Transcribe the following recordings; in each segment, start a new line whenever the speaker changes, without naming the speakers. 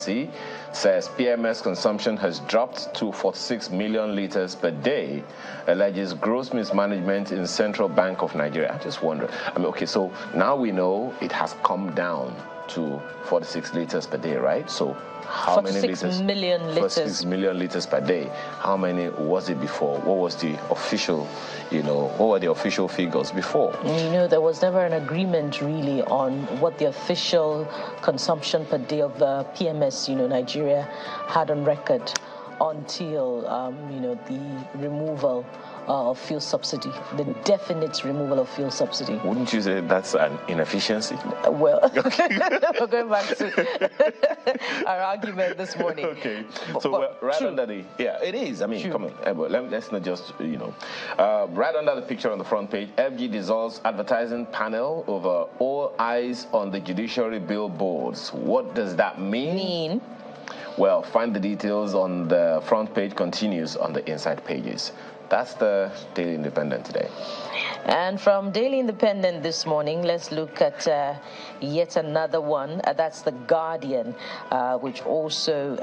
says PMS consumption has dropped to 46 million liters per day, alleges gross mismanagement in Central Bank of Nigeria. I just wonder, okay, so now we know it has come down to 46 liters per day, right? So how many liters?
46 million liters.
46 million liters per day. How many was it before? What was the official, what were the official figures before?
There was never an agreement really on what the official consumption per day of the PMS, Nigeria had on record until, the removal of fuel subsidy, the definite removal of fuel subsidy.
Wouldn't you say that's an inefficiency?
Well, we're going back to our argument this morning.
Okay, so right under the, it is. Come on, let's not just, right under the picture on the front page, FG dissolves advertising panel over all eyes on the judiciary billboards. What does that mean? Well, find the details on the front page, continues on the inside pages. That's the Daily Independent today.
And from Daily Independent this morning, let's look at yet another one. That's The Guardian, which also,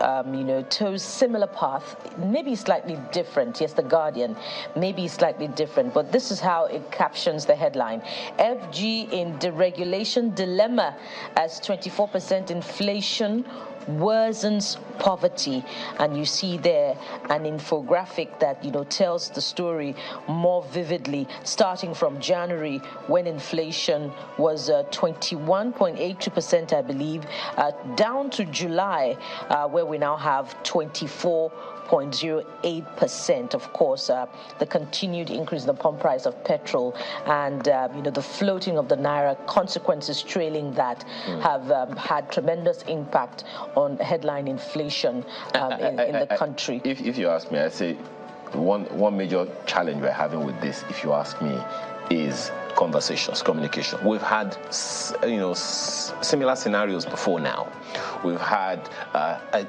toes similar path, maybe slightly different. Yes, The Guardian, maybe slightly different. But this is how it captions the headline. FG in deregulation dilemma as 24% inflation worsens poverty. And you see there an infographic that tells the story more vividly, starting from January when inflation was 21.82%, I believe, down to July where we now have 24.08%. Of course, the continued increase in the pump price of petrol and the floating of the naira, consequences trailing that have had tremendous impact on headline inflation in the country.
If you ask me, I say one major challenge we're having with this, if you ask me, is conversations, communication. We've had, similar scenarios before now. We've had a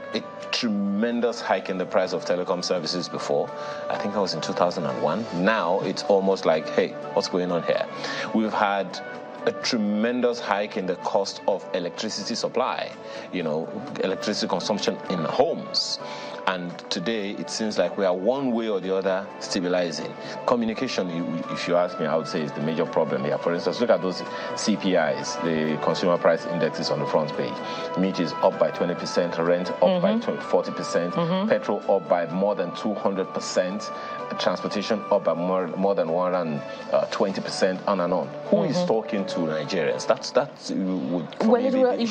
tremendous hike in the price of telecom services before. I think that was in 2001. Now it's almost like, hey, what's going on here? We've had a tremendous hike in the cost of electricity supply, electricity consumption in homes. And today, it seems like we are one way or the other stabilizing. Communication, if you ask me, I would say is the major problem here. For instance, look at those CPIs, the consumer price indexes on the front page. Meat is up by 20%, rent up by 40%, petrol up by more than 200%, transportation up by more than 120%, on and on. Who is talking to Nigerians? That's
it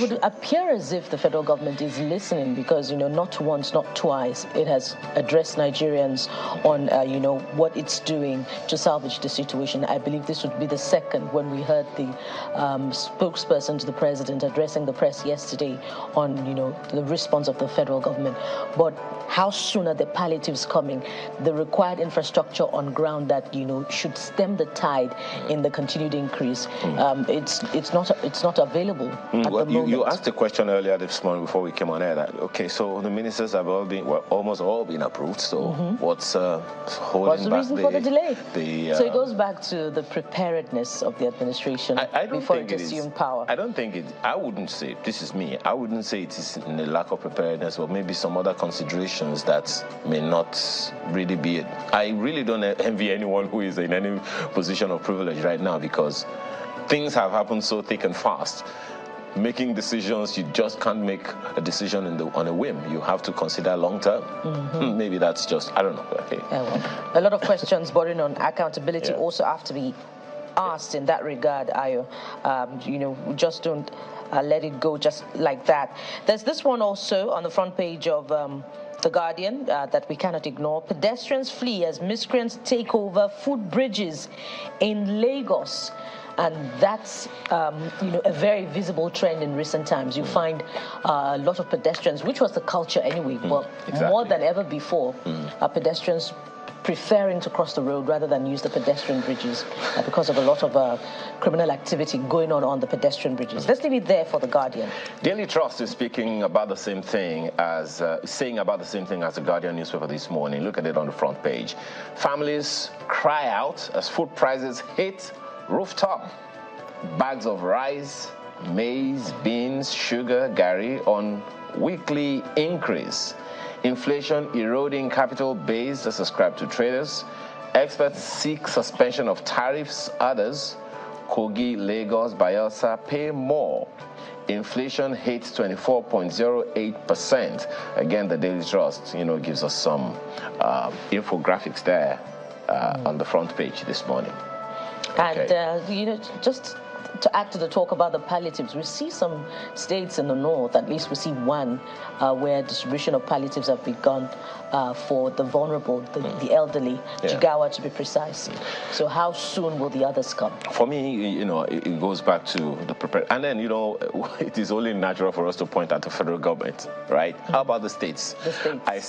would appear as if the federal government is listening because, not once, not twice, it has addressed Nigerians on, what it's doing to salvage the situation. I believe this would be the second when we heard the spokesperson to the president addressing the press yesterday on, the response of the federal government. But how soon are the palliatives coming? The required infrastructure on ground that, should stem the tide in the continued increase. It's not available at the moment.
You asked a question earlier this morning before we came on air that, okay, so the ministers have almost all been approved. So what's holding
the
back
reason for the delay?
So
it goes back to the preparedness of the administration before it assumed power.
I wouldn't say, this is me, I wouldn't say it is in the lack of preparedness, or maybe some other considerations that may not really be it. I really don't envy anyone who is in any position of privilege right now because things have happened so thick and fast. Making decisions, you just can't make a decision on a whim. You have to consider long term. Maybe that's just, I don't know. Okay.
A lot of questions bordering on accountability also have to be asked in that regard, Ayo. We just don't let it go just like that. There's this one also on the front page of The Guardian that we cannot ignore. Pedestrians flee as miscreants take over footbridges in Lagos. And that's, a very visible trend in recent times. You find a lot of pedestrians, which was the culture anyway, but more than ever before, pedestrians preferring to cross the road rather than use the pedestrian bridges because of a lot of criminal activity going on the pedestrian bridges. Let's leave it there for The Guardian.
Daily Trust is saying about the same thing as The Guardian newspaper this morning. Look at it on the front page. Families cry out as food prices hit rooftop. Bags of rice, maize, beans, sugar, garri on weekly increase. Inflation eroding capital base, that's ascribed to traders. Experts seek suspension of tariffs. Others, Kogi, Lagos, Bayelsa, pay more. Inflation hits 24.08%. Again, the Daily Trust, gives us some infographics there on the front page this morning.
And, just to add to the talk about the palliatives, we see some states in the north, at least we see one, where distribution of palliatives have begun for the vulnerable, the elderly, Jigawa to be precise. So how soon will the others come?
For me, it goes back to the prepare. And then, it is only natural for us to point at the federal government, right? How about the states?
The states.
I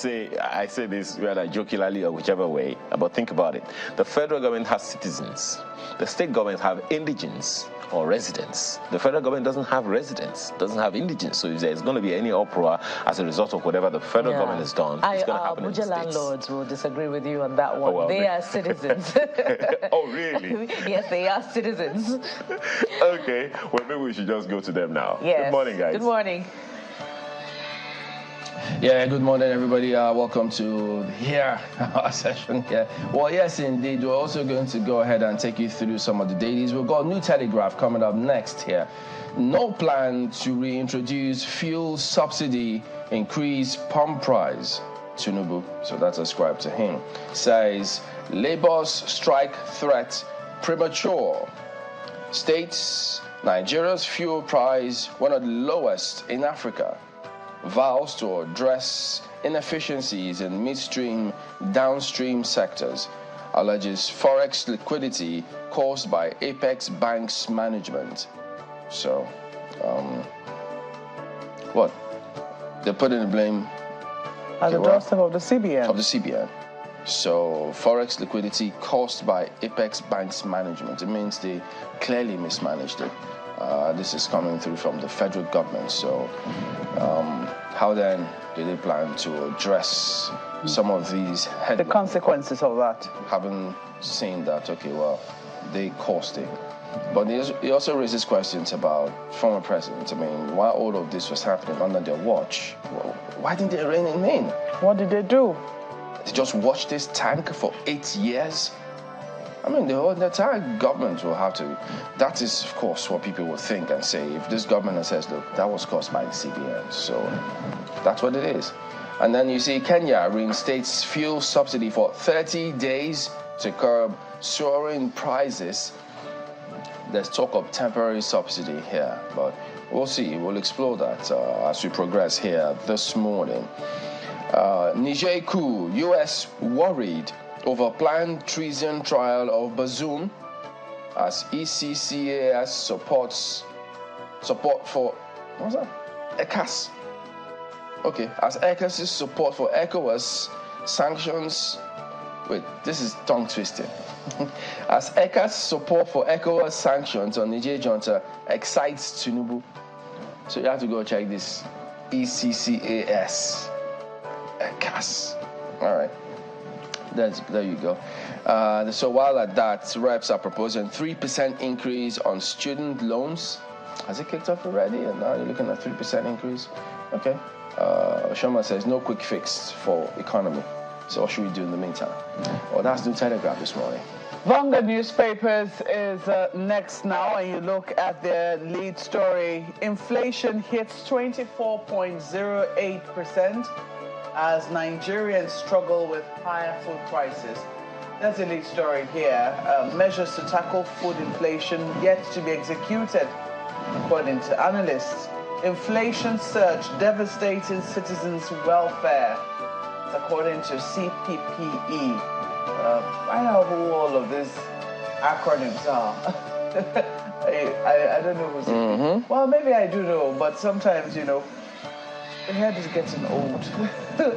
say this whether jokingly or whichever way, but think about it. The federal government has citizens. The state governments have indigents or residents. The federal government doesn't have residents, doesn't have indigents. So if there's going to be any uproar as a result of whatever the federal government has done, it's going to happen in the states.
Landlords will disagree with you on that one. They are citizens.
Oh, really?
Yes, they are citizens.
Okay. Well, maybe we should just go to them now.
Yes.
Good morning, guys.
Good morning.
Yeah, good morning, everybody. Welcome to our session here. Well, yes, indeed. We're also going to go ahead and take you through some of the dailies. We've got a new telegraph coming up next here. No plan to reintroduce fuel subsidy, increase pump price. Tinubu, so that's ascribed to him, says Labour's strike threat premature. States Nigeria's fuel price one of the lowest in Africa. Vows to address inefficiencies in midstream, downstream sectors. Alleges forex liquidity caused by Apex Bank's management. So, what? They're putting the blame
at the doorstep of the CBN.
Of the CBN. So, forex liquidity caused by Apex Bank's management. It means they clearly mismanaged it. This is coming through from the federal government. So, how then do they plan to address some of these headlines?
The consequences of that?
Having seen that, okay, well, they caused it. But he also raises questions about former presidents. I mean, while all of this was happening under their watch, why didn't they rein him in?
What did they do?
They just watched this tank for 8 years? I mean, the entire government will have to. That is, of course, what people will think and say. If this government says, look, that was caused by the CBN. So that's what it is. And then you see Kenya reinstates fuel subsidy for 30 days to curb soaring prices. There's talk of temporary subsidy here, but we'll see. We'll explore that as we progress here this morning. Niger coup, U.S. worried over planned treason trial of Bazoum as ECCAS support for, what's that? ECAS. Okay, as ECAS's support for ECOWAS sanctions. Wait, this is tongue twisting. As ECAS support for ECOWAS sanctions on Niger junta excites Tinubu. So you have to go check this ECCAS. ECAS. All right. There you go. So while at that, reps are proposing 3% increase on student loans. Has it kicked off already? And now you're looking at 3% increase? Okay. Shoma says no quick fix for economy. So what should we do in the meantime? Well, that's the Telegraph this morning.
Vanguard Newspapers is next now, and you look at their lead story. Inflation hits 24.08%. as Nigerians struggle with higher food prices. That's the lead story here. Measures to tackle food inflation yet to be executed, according to analysts. Inflation surge devastating citizens' welfare, according to CPPE. I know who all of these acronyms are. I don't know who's Well, maybe I do know, but sometimes, the head is getting old.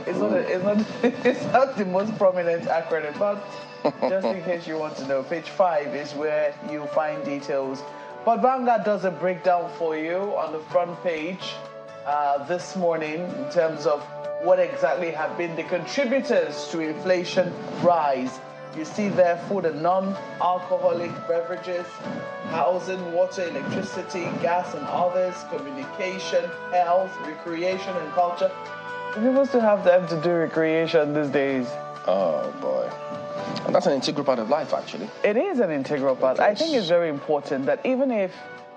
It's not the most prominent acronym, but just in case you want to know, page 5 is where you find details. But Vanguard does a breakdown for you on the front page this morning in terms of what exactly have been the contributors to inflation rise You see there food and non-alcoholic beverages, housing, water, electricity, gas and others, communication, health, recreation and culture. People still have time to do recreation these days.
Oh, boy. And that's an integral part of life, actually.
It is an integral part. I think it's very important that even if,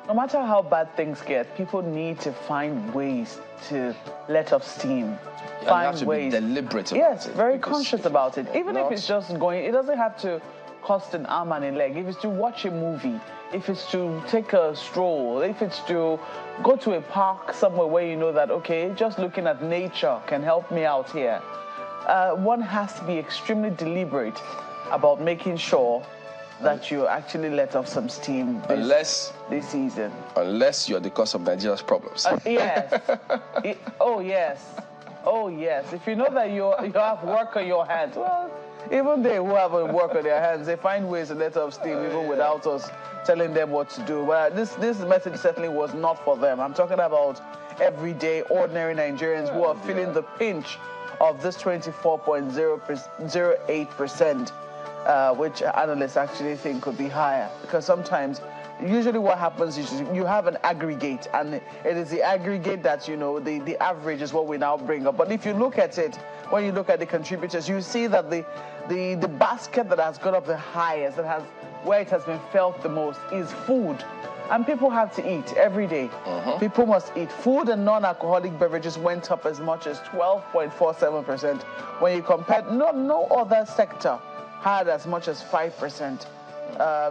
no matter how bad things get, people need to find ways to let off steam.
You have to be deliberate about it.
Yes, very conscious about it. Even if it's just going, it doesn't have to cost an arm and a leg. If it's to watch a movie, if it's to take a stroll, if it's to go to a park somewhere where you know that, okay, just looking at nature can help me out here. One has to be extremely deliberate about making sure that you actually let off some steam this season.
Unless you're the cause of Nigeria's problems.
Yes. Oh, yes. Oh, yes. If you know that you have work on your hands, well, even they who have work on their hands, they find ways to let off steam even without us telling them what to do. Well, this message certainly was not for them. I'm talking about everyday, ordinary Nigerians who are feeling the pinch of this 24.08%, which analysts actually think could be higher. Because sometimes, usually what happens is you have an aggregate, and it is the aggregate that, you know, the average is what we now bring up. But if you look at it, when you look at the contributors, you see that the basket that has got up the highest, where it has been felt the most, is food. And people have to eat every day. People must eat. Food and non-alcoholic beverages went up as much as 12.47%. When you compare, no other sector had as much as 5%.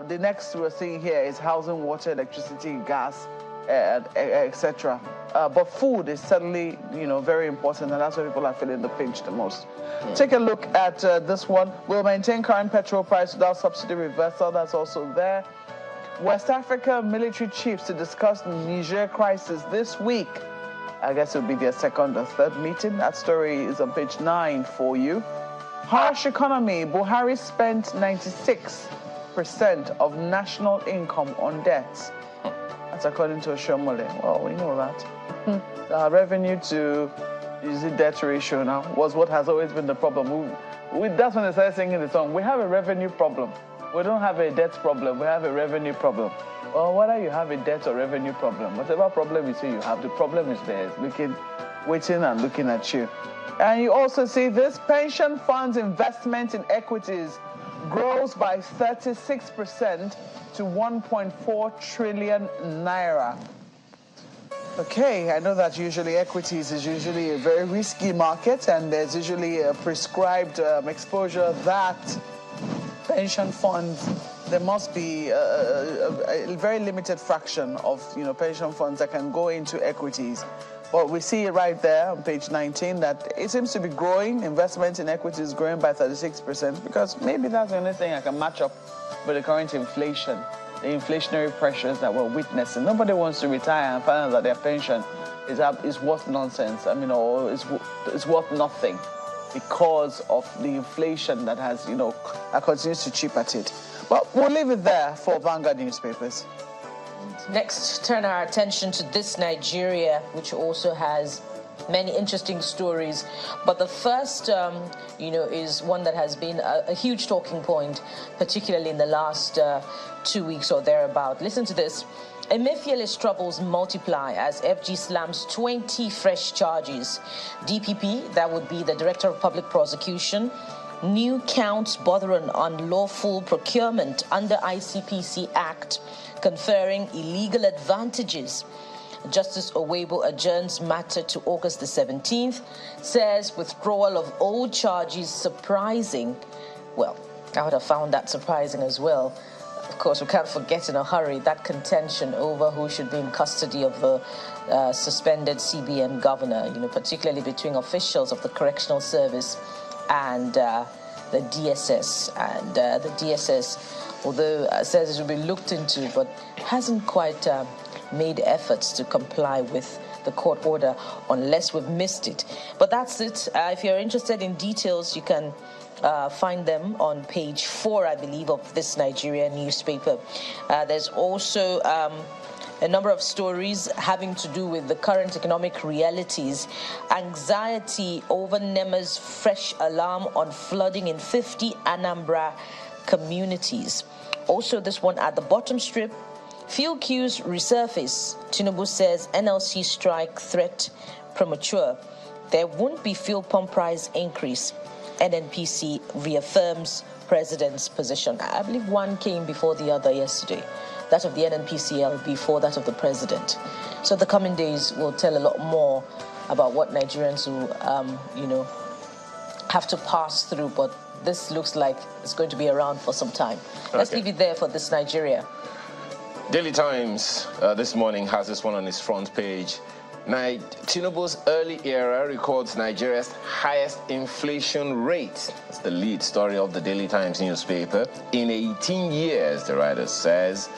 The next we're seeing here is housing, water, electricity, gas, etc. But food is certainly, you know, very important, and that's where people are feeling the pinch the most. Take a look at this one. We'll maintain current petrol price without subsidy reversal. That's also there. West Africa military chiefs to discuss Niger crisis this week. I guess it'll be their second or third meeting. That story is on page 9 for you. Harsh economy. Buhari spent 96% of national income on debts. That's according to Oshomole. Well, we know that. Revenue to debt ratio now was what has always been the problem. That's when they started singing the song. We have a revenue problem. We don't have a debt problem. We have a revenue problem. Well, whether you have a debt or revenue problem, whatever problem you say you have, the problem is there. It's waiting and looking at you. And you also see this pension funds investment in equities grows by 36% to 1.4 trillion naira. Okay, I know that usually equities is usually a very risky market, and there's usually a prescribed exposure that pension funds, there must be a very limited fraction of, you know, pension funds that can go into equities. But we see it right there on page 19 that it seems to be growing. Investment in equities is growing by 36%, because maybe that's the only thing I can match up with the current inflation, the inflationary pressures that we're witnessing. Nobody wants to retire and find out that their pension is worth nonsense. I mean, or is worth nothing, because of the inflation that has, you know, that continues to chip at it. But we'll leave it there for Vanguard newspapers.
Next, turn our attention to this Nigeria, which also has many interesting stories. But the first, is one that has been a huge talking point, particularly in the last 2 weeks or thereabout. Listen to this. Emefiele's troubles multiply as FG slams 20 fresh charges. DPP, that would be the Director of Public Prosecution, new counts bordering on unlawful procurement under ICPC Act, conferring illegal advantages. Justice Owebo adjourns matter to August the 17th, says withdrawal of old charges surprising. Well, I would have found that surprising as well. Of course, we can't forget in a hurry that contention over who should be in custody of the suspended CBN governor, particularly between officials of the Correctional Service and the DSS. And the DSS, although says it will be looked into, but hasn't quite made efforts to comply with the court order, unless we've missed it. But that's it. If you're interested in details, you can find them on page 4, I believe, of this Nigerian newspaper. There's also a number of stories having to do with the current economic realities. Anxiety over NEMA's fresh alarm on flooding in 50 Anambra communities. Also, this one at the bottom strip, fuel queues resurface. Tinubu says NLC strike threat premature. There won't be fuel pump price increase. NNPC reaffirms president's position. I believe one came before the other yesterday. That of the NNPCL before that of the president. So the coming days will tell a lot more about what Nigerians will, have to pass through. But this looks like it's going to be around for some time. Let's leave it there for this Nigeria.
Daily Times this morning has this one on its front page. Tinubu's early era records Nigeria's highest inflation rate. That's the lead story of the Daily Times newspaper. In 18 years, the writer says,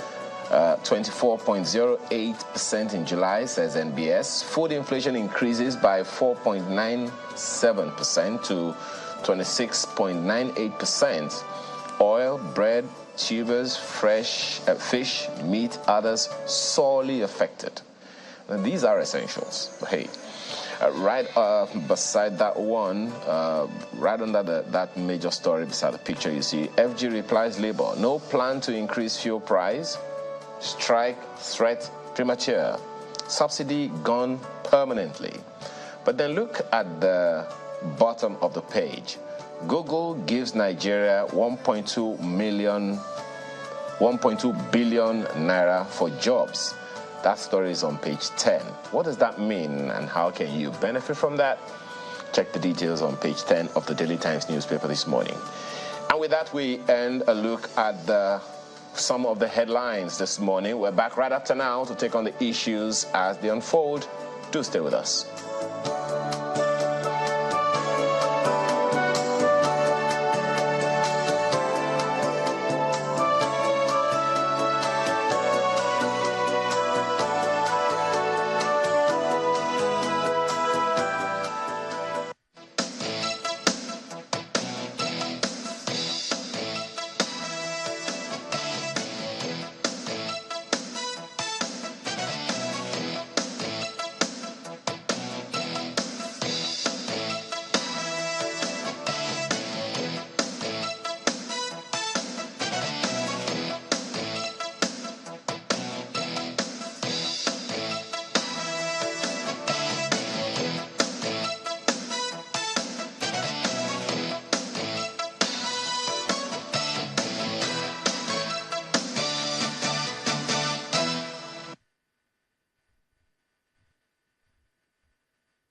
24.08% in July, says NBS. Food inflation increases by 4.97% to 26.98%. Oil, bread, tubers, fresh fish, meat, others sorely affected. Now, these are essentials. Hey, right beside that one, right under that major story beside the picture, you see FG replies Labour, no plan to increase fuel price, strike threat premature, subsidy gone permanently. But then look at the bottom of the page. Google gives Nigeria 1.2 billion naira for jobs. That story is on page 10. What does that mean and how can you benefit from that? Check the details on page 10 of the Daily Times newspaper this morning. And with that, we end a look at some of the headlines this morning. We're back right after now to take on the issues as they unfold. Do stay with us.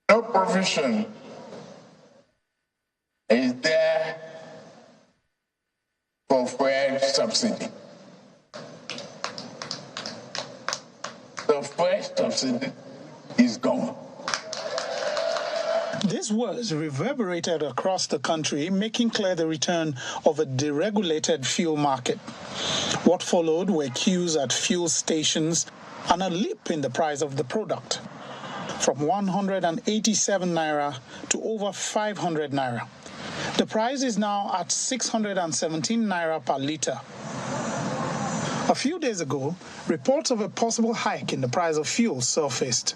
No provision is there for fuel subsidy. The fuel subsidy is gone.
These words reverberated across the country, making clear the return of a deregulated fuel market. What followed were queues at fuel stations and a leap in the price of the product, from 187 naira to over 500 naira. The price is now at 617 naira per litre. A few days ago, reports of a possible hike in the price of fuel surfaced.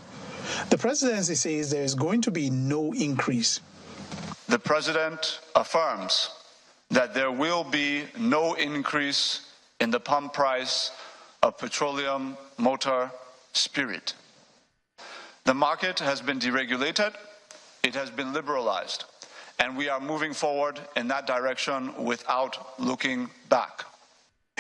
The presidency says there is going to be no increase.
The president affirms that there will be no increase in the pump price of petroleum motor spirit. The market has been deregulated, it has been liberalized, and we are moving forward in that direction without looking back.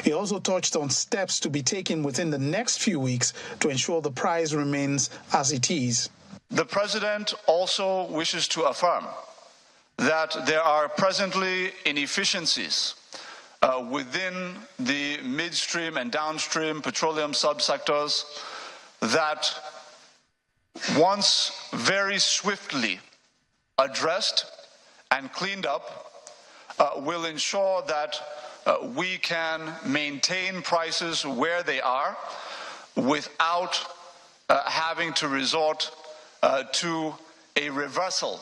He also touched on steps to be taken within the next few weeks to ensure the price remains as it is.
The president also wishes to affirm that there are presently inefficiencies within the midstream and downstream petroleum subsectors that, once very swiftly addressed and cleaned up, will ensure that we can maintain prices where they are without having to resort to a reversal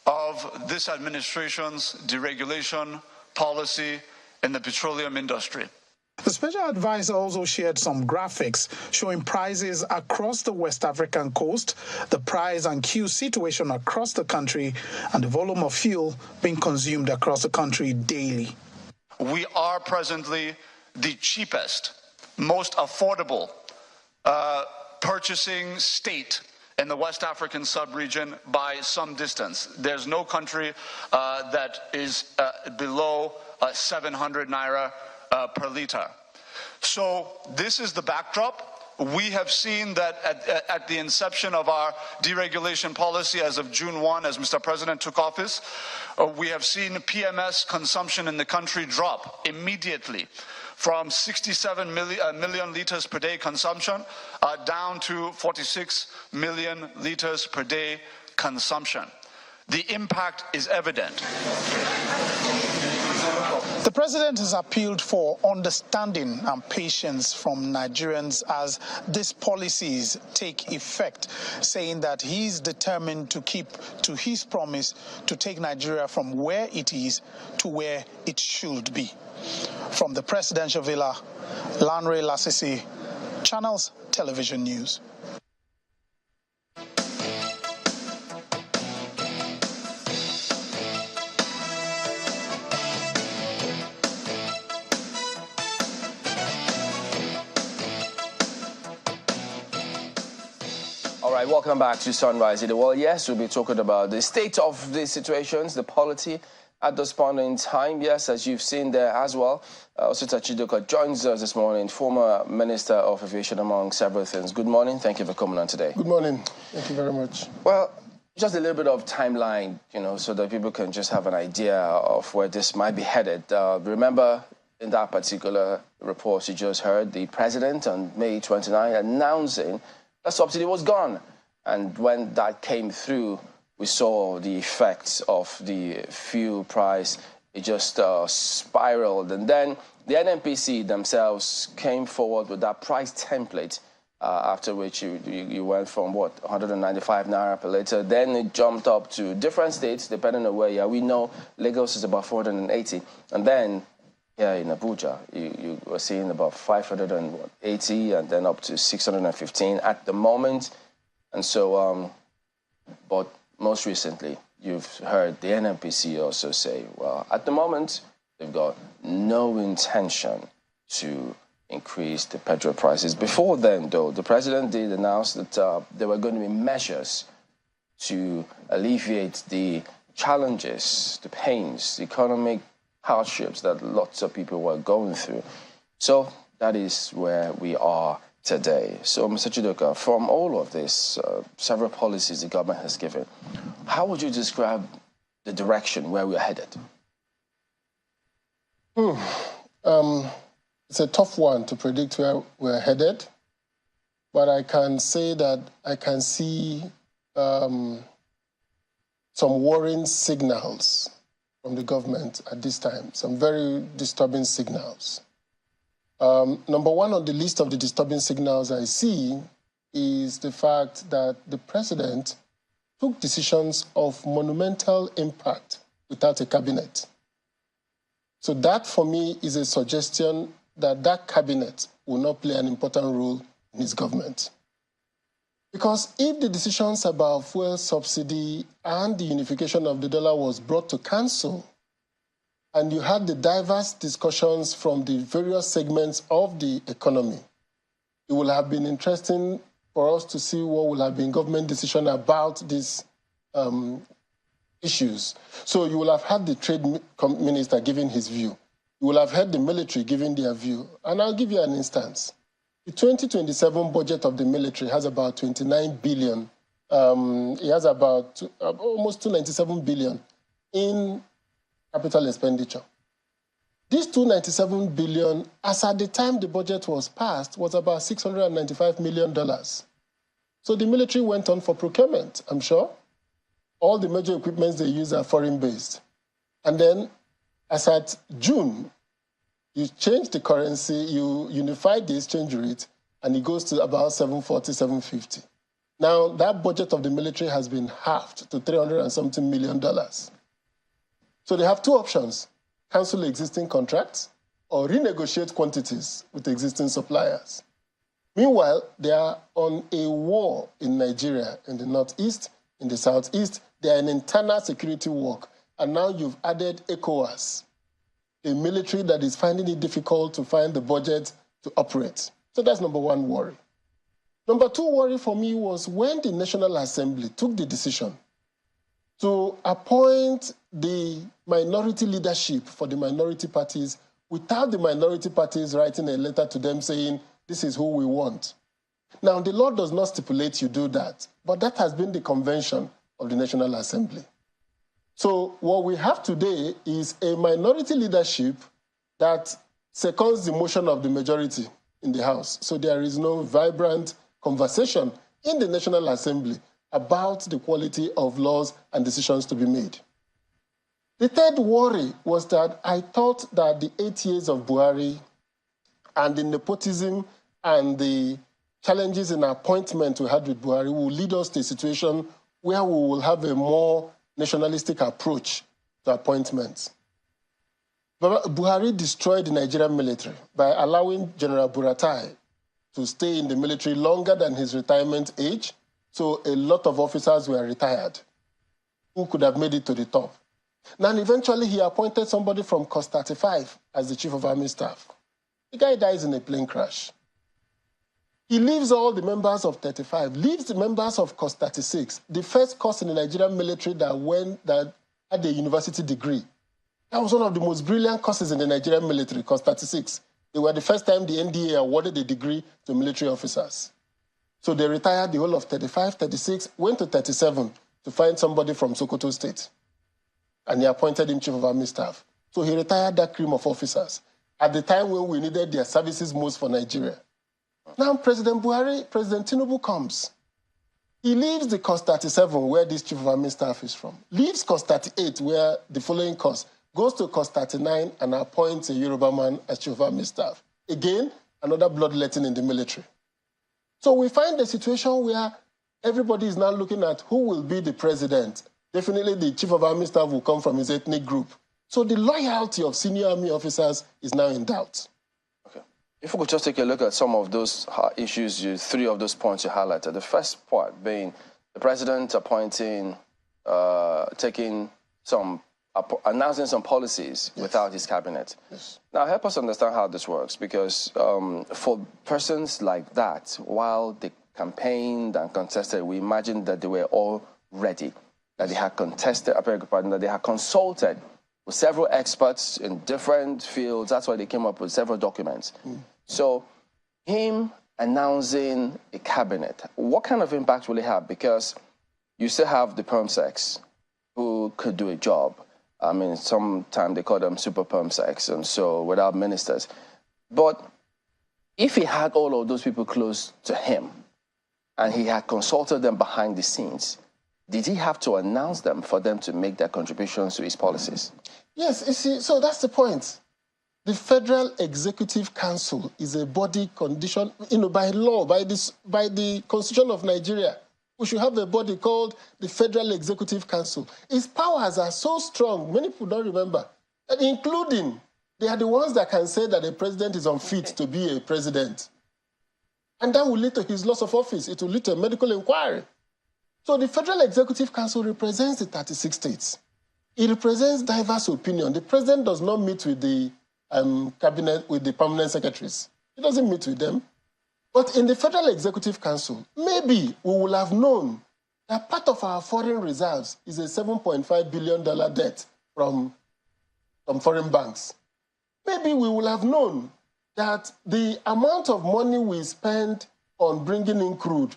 of this administration's deregulation policy in the petroleum industry.
The special advisor also shared some graphics showing prices across the West African coast, the price and queue situation across the country, and the volume of fuel being consumed across the country daily.
We are presently the cheapest, most affordable purchasing state in the West African sub-region by some distance. There's no country that is below 700 naira per liter. So this is the backdrop. We have seen that at the inception of our deregulation policy as of June 1, as Mr. President took office, we have seen PMS consumption in the country drop immediately from 67 million liters per day consumption down to 46 million liters per day consumption. The impact is evident.
The president has appealed for understanding and patience from Nigerians as these policies take effect, saying that he's determined to keep to his promise to take Nigeria from where it is to where it should be. From the presidential villa, Lanre Lasisi, Channels Television News.
All right, welcome back to Sunrise. Well, yes, we'll be talking about the state of the situations, the polity at this point in time. Yes, as you've seen there as well. Osita Chidoka joins us this morning, former Minister of Aviation, among several things. Good morning. Thank you for coming on today.
Good morning. Thank you very much.
Well, just a little bit of timeline, so that people can just have an idea of where this might be headed. Remember, in that particular report you just heard, the president on May 29 announcing that subsidy was gone. And when that came through, we saw the effects of the fuel price. It just spiraled. And then the NNPC themselves came forward with that price template, after which you went from, 195 naira per liter. Then it jumped up to different states, depending on where you are. We know Lagos is about 480. And then here in Abuja, you were seeing about 580 and then up to 615 at the moment. And so, but most recently, you've heard the NNPC also say, well, at the moment, they've got no intention to increase the petrol prices. Before then, though, the president did announce that there were going to be measures to alleviate the challenges, the pains, the economic hardships that lots of people were going through. So that is where we are today. So, Mr. Chidoka, from all of this, several policies the government has given, how would you describe the direction where we're headed?
It's a tough one to predict where we're headed, but I can say that I can see some worrying signals from the government at this time, some very disturbing signals. Number one on the list of the disturbing signals I see is the fact that the president took decisions of monumental impact without a cabinet. So that, for me, is a suggestion that that cabinet will not play an important role in his government. Because if the decisions about fuel subsidy and the unification of the dollar was brought to council, and you had the diverse discussions from the various segments of the economy, it will have been interesting for us to see what will have been government decision about these issues. So you will have had the trade minister giving his view. You will have heard the military giving their view. And I'll give you an instance. The 2027 budget of the military has about 29 billion. It has about almost 297 billion in capital expenditure. This 297 billion, as at the time the budget was passed, was about $695 million. So the military went on for procurement, I'm sure. All the major equipments they use are foreign-based. And then, as at June, you change the currency, you unify the exchange rate, and it goes to about 740, 750. Now, that budget of the military has been halved to $300 and something million. So they have two options: cancel existing contracts or renegotiate quantities with existing suppliers. Meanwhile, they are on a war in Nigeria, in the northeast, in the southeast. They are in internal security work. And now you've added ECOWAS, a military that is finding it difficult to find the budget to operate. So that's number one worry. Number two worry for me was when the National Assembly took the decision to appoint the minority leadership for the minority parties without the minority parties writing a letter to them saying, this is who we want. Now, the law does not stipulate you do that, but that has been the convention of the National Assembly. So what we have today is a minority leadership that seconds the motion of the majority in the House. So there is no vibrant conversation in the National Assembly about the quality of laws and decisions to be made. The third worry was that I thought that the 8 years of Buhari and the nepotism and the challenges in appointment we had with Buhari will lead us to a situation where we will have a more nationalistic approach to appointments. Buhari destroyed the Nigerian military by allowing General Buratai to stay in the military longer than his retirement age, so a lot of officers were retired who could have made it to the top. Now, eventually, he appointed somebody from Cos 35 as the Chief of Army Staff. The guy dies in a plane crash. He leaves all the members of 35, leaves the members of Cos 36, the first course in the Nigerian military that had a university degree. That was one of the most brilliant courses in the Nigerian military, Cos 36. They were the first time the NDA awarded a degree to military officers. So they retired the whole of 35, 36, went to 37 to find somebody from Sokoto State. And he appointed him Chief of Army Staff. So he retired that cream of officers at the time when we needed their services most for Nigeria. Now President Tinubu comes. He leaves the Cos 37, where this Chief of Army Staff is from, leaves Cos 38, where the following course, goes to Cos 39 and appoints a Yoruba man as Chief of Army Staff. Again, another bloodletting in the military. So we find a situation where everybody is now looking at who will be the president. Definitely the Chief of Army Staff will come from his ethnic group. So the loyalty of senior army officers is now in doubt.
Okay. If we could just take a look at some of those issues, three of those points you highlighted. The first part being the president appointing, announcing some policies without his cabinet.
Yes.
Now, help us understand how this works, because for persons like that, while they campaigned and contested, we imagined that they were all ready, that they had that they had consulted with several experts in different fields. That's why they came up with several documents. So him announcing a cabinet, what kind of impact will it have? Because you still have the perm sex who could do a job. I mean, sometimes they call them super perm sex, and so without ministers. But if he had all of those people close to him and he had consulted them behind the scenes, did he have to announce them for them to make their contributions to his policies?
Yes, you see, so that's the point. The Federal Executive Council is a body conditioned, by law, by the Constitution of Nigeria. We should have a body called the Federal Executive Council. Its powers are so strong, many people don't remember, that including, they are the ones that can say that a president is unfit to be a president. And that will lead to his loss of office. It will lead to a medical inquiry. So the Federal Executive Council represents the 36 states. It represents diverse opinion. The president does not meet with the cabinet, with the permanent secretaries. He doesn't meet with them. But in the Federal Executive Council, maybe we will have known that part of our foreign reserves is a $7.5 billion debt from foreign banks. Maybe we will have known that the amount of money we spend on bringing in crude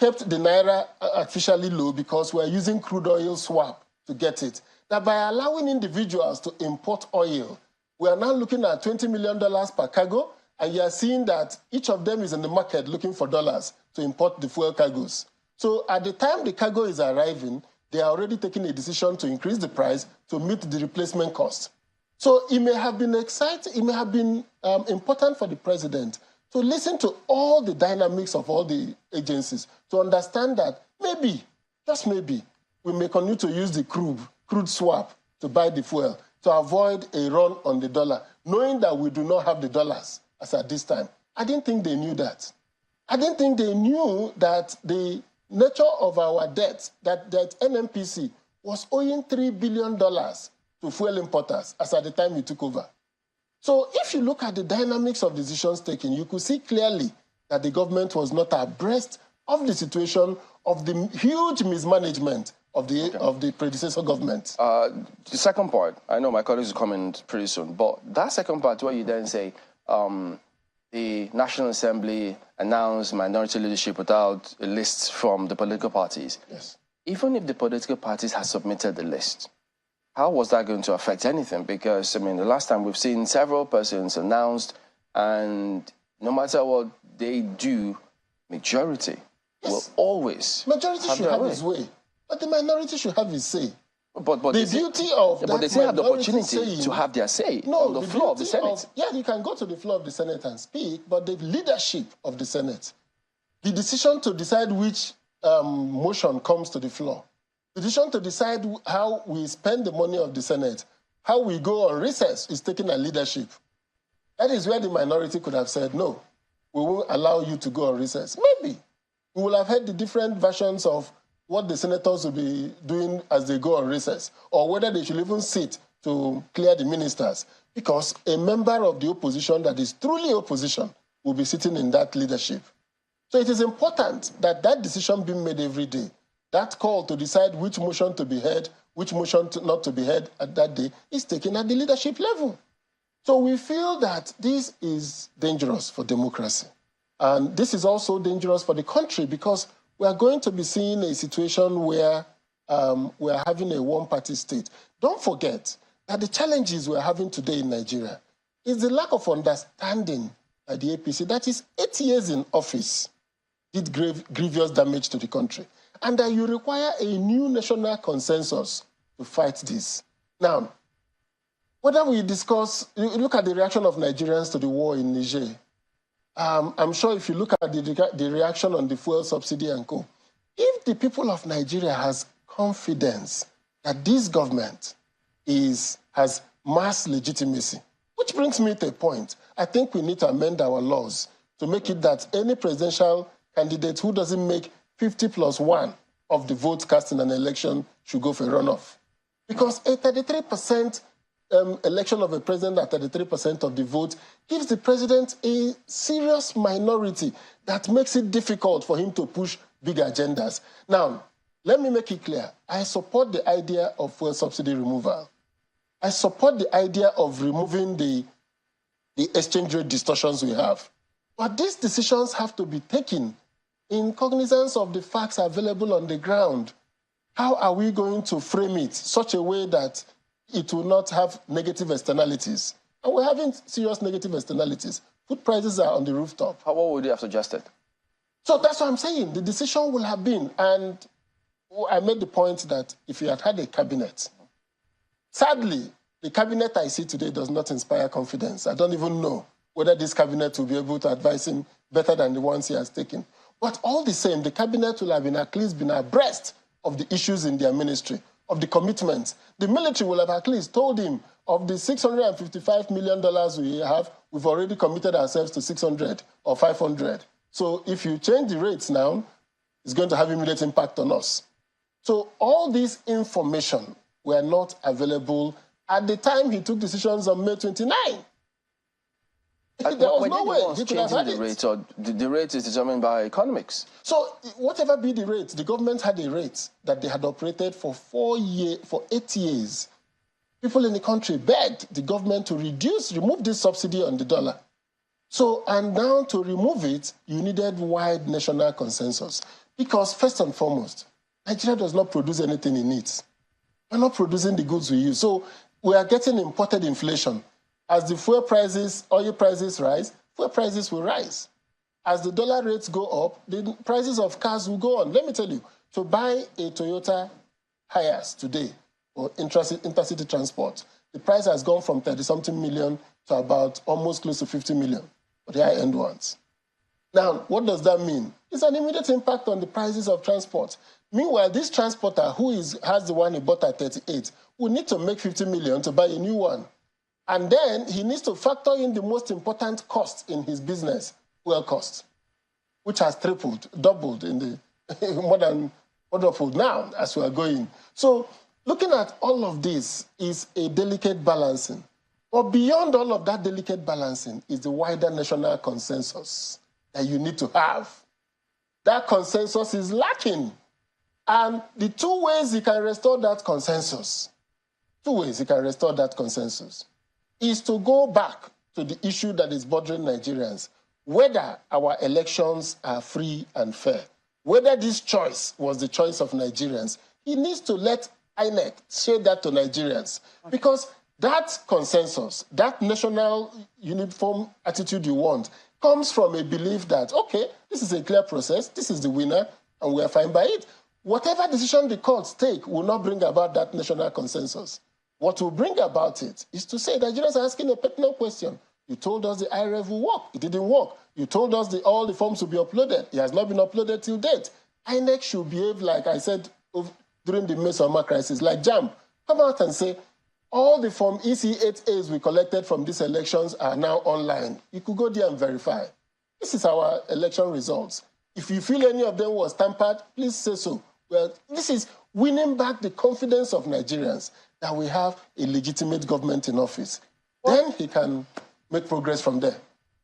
kept the naira artificially low because we are using crude oil swap to get it. That by allowing individuals to import oil, we are now looking at $20 million per cargo, and you are seeing that each of them is in the market looking for dollars to import the fuel cargoes. So at the time the cargo is arriving, they are already taking a decision to increase the price to meet the replacement cost. So it may have been exciting, it may have been important for the president to listen to all the dynamics of all the agencies to understand that maybe, just maybe, we may continue to use the crude swap to buy the fuel. to avoid a run on the dollar, knowing that we do not have the dollars as at this time. I didn't think they knew that. I didn't think they knew that the nature of our debt, that NMPC was owing $3 billion to fuel importers as at the time we took over. So if you look at the dynamics of decisions taken, you could see clearly that the government was not abreast of the situation of the huge mismanagement of the predecessor government.
The second part, I know my colleagues will comment pretty soon, but that second part where you then say the National Assembly announced minority leadership without a list from the political parties.
Yes.
Even if the political parties had submitted the list, how was that going to affect anything? Because, I mean, the last time we've seen several persons announced, and no matter what they do, majority will always
Majority should have its way, but the minority should have its say. But the beauty of that,
but they still have the opportunity to have their say on the floor of the Senate.
You can go to the floor of the Senate and speak, but the leadership of the Senate, the decision to decide which motion comes to the floor, the decision to decide how we spend the money of the Senate, how we go on recess is taken at leadership. That is where the minority could have said, no, we won't allow you to go on recess. Maybe. We will have heard the different versions of what the senators will be doing as they go on recess, or whether they should even sit to clear the ministers, because a member of the opposition that is truly opposition will be sitting in that leadership. So it is important that that decision be made every day. That call to decide which motion to be heard, which motion not to be heard at that day is taken at the leadership level. So we feel that this is dangerous for democracy. And this is also dangerous for the country because we are going to be seeing a situation where we are having a one-party state. Don't forget that the challenges we are having today in Nigeria is the lack of understanding by the APC that is 8 years in office did grievous damage to the country, and that you require a new national consensus to fight this. Now, whether we discuss, look at the reaction of Nigerians to the war in Niger. I'm sure if you look at the reaction on the fuel subsidy and co, if the people of Nigeria has confidence that this government has mass legitimacy, which brings me to a point, I think we need to amend our laws to make it that any presidential candidate who doesn't make 50+1 of the votes cast in an election should go for a runoff. Because a 33% election of a president at 33% of the vote gives the president a serious minority that makes it difficult for him to push big agendas. Now, let me make it clear. I support the idea of fuel subsidy removal. I support the idea of removing the exchange rate distortions we have. But these decisions have to be taken in cognizance of the facts available on the ground. How are we going to frame it such a way that it will not have negative externalities? And we're having serious negative externalities. Food prices are on the rooftop.
What would you have suggested?
So that's what I'm saying. The decision will have been, and I made the point that if you had a cabinet, sadly, the cabinet I see today does not inspire confidence. I don't even know whether this cabinet will be able to advise him better than the ones he has taken. But all the same, the cabinet will have at least been abreast of the issues in their ministry, of the commitments. The military will have at least told him of the $655 million we have, we've already committed ourselves to 600 or 500. So if you change the rates now, it's going to have immediate impact on us. So all this information were not available at the time he took decisions on May 29. There was no way he could have had
the rate, or the rate is determined by economics.
So whatever be the rate, the government had a rate that they had operated for 8 years. People in the country begged the government to remove this subsidy on the dollar. So, and now to remove it, you needed wide national consensus. Because first and foremost, Nigeria does not produce anything in it. We're not producing the goods we use. So we are getting imported inflation. As the fuel prices, oil prices rise, fuel prices will rise. As the dollar rates go up, the prices of cars will go on. Let me tell you, to buy a Toyota Hiace today, or intercity transport, the price has gone from 30-something million to about almost close to 50 million for the high-end ones. Now, what does that mean? It's an immediate impact on the prices of transport. Meanwhile, this transporter who has the one he bought at 38 will need to make 50 million to buy a new one. And then he needs to factor in the most important cost in his business, fuel cost, which has tripled, doubled in the more than quadrupled now as we are going. So looking at all of this is a delicate balancing. But beyond all of that delicate balancing is the wider national consensus that you need to have. That consensus is lacking. And the two ways you can restore that consensus, is to go back to the issue that is bothering Nigerians, whether our elections are free and fair, whether this choice was the choice of Nigerians. He needs to let INEC say that to Nigerians. Because that consensus, that national uniform attitude you want, comes from a belief that, okay, this is a clear process, this is the winner, and we are fine by it. Whatever decision the courts take will not bring about that national consensus. What will bring about it is to say Nigerians are asking a pertinent question. You told us the IREV will work. It didn't work. You told us all the forms will be uploaded. It has not been uploaded till date. INEC should behave like I said during the May-Summer crisis, like JAMB. Come out and say, all the Form EC8As we collected from these elections are now online. You could go there and verify. This is our election results. If you feel any of them was tampered, please say so. Well, this is winning back the confidence of Nigerians that we have a legitimate government in office. Then he can make progress from there.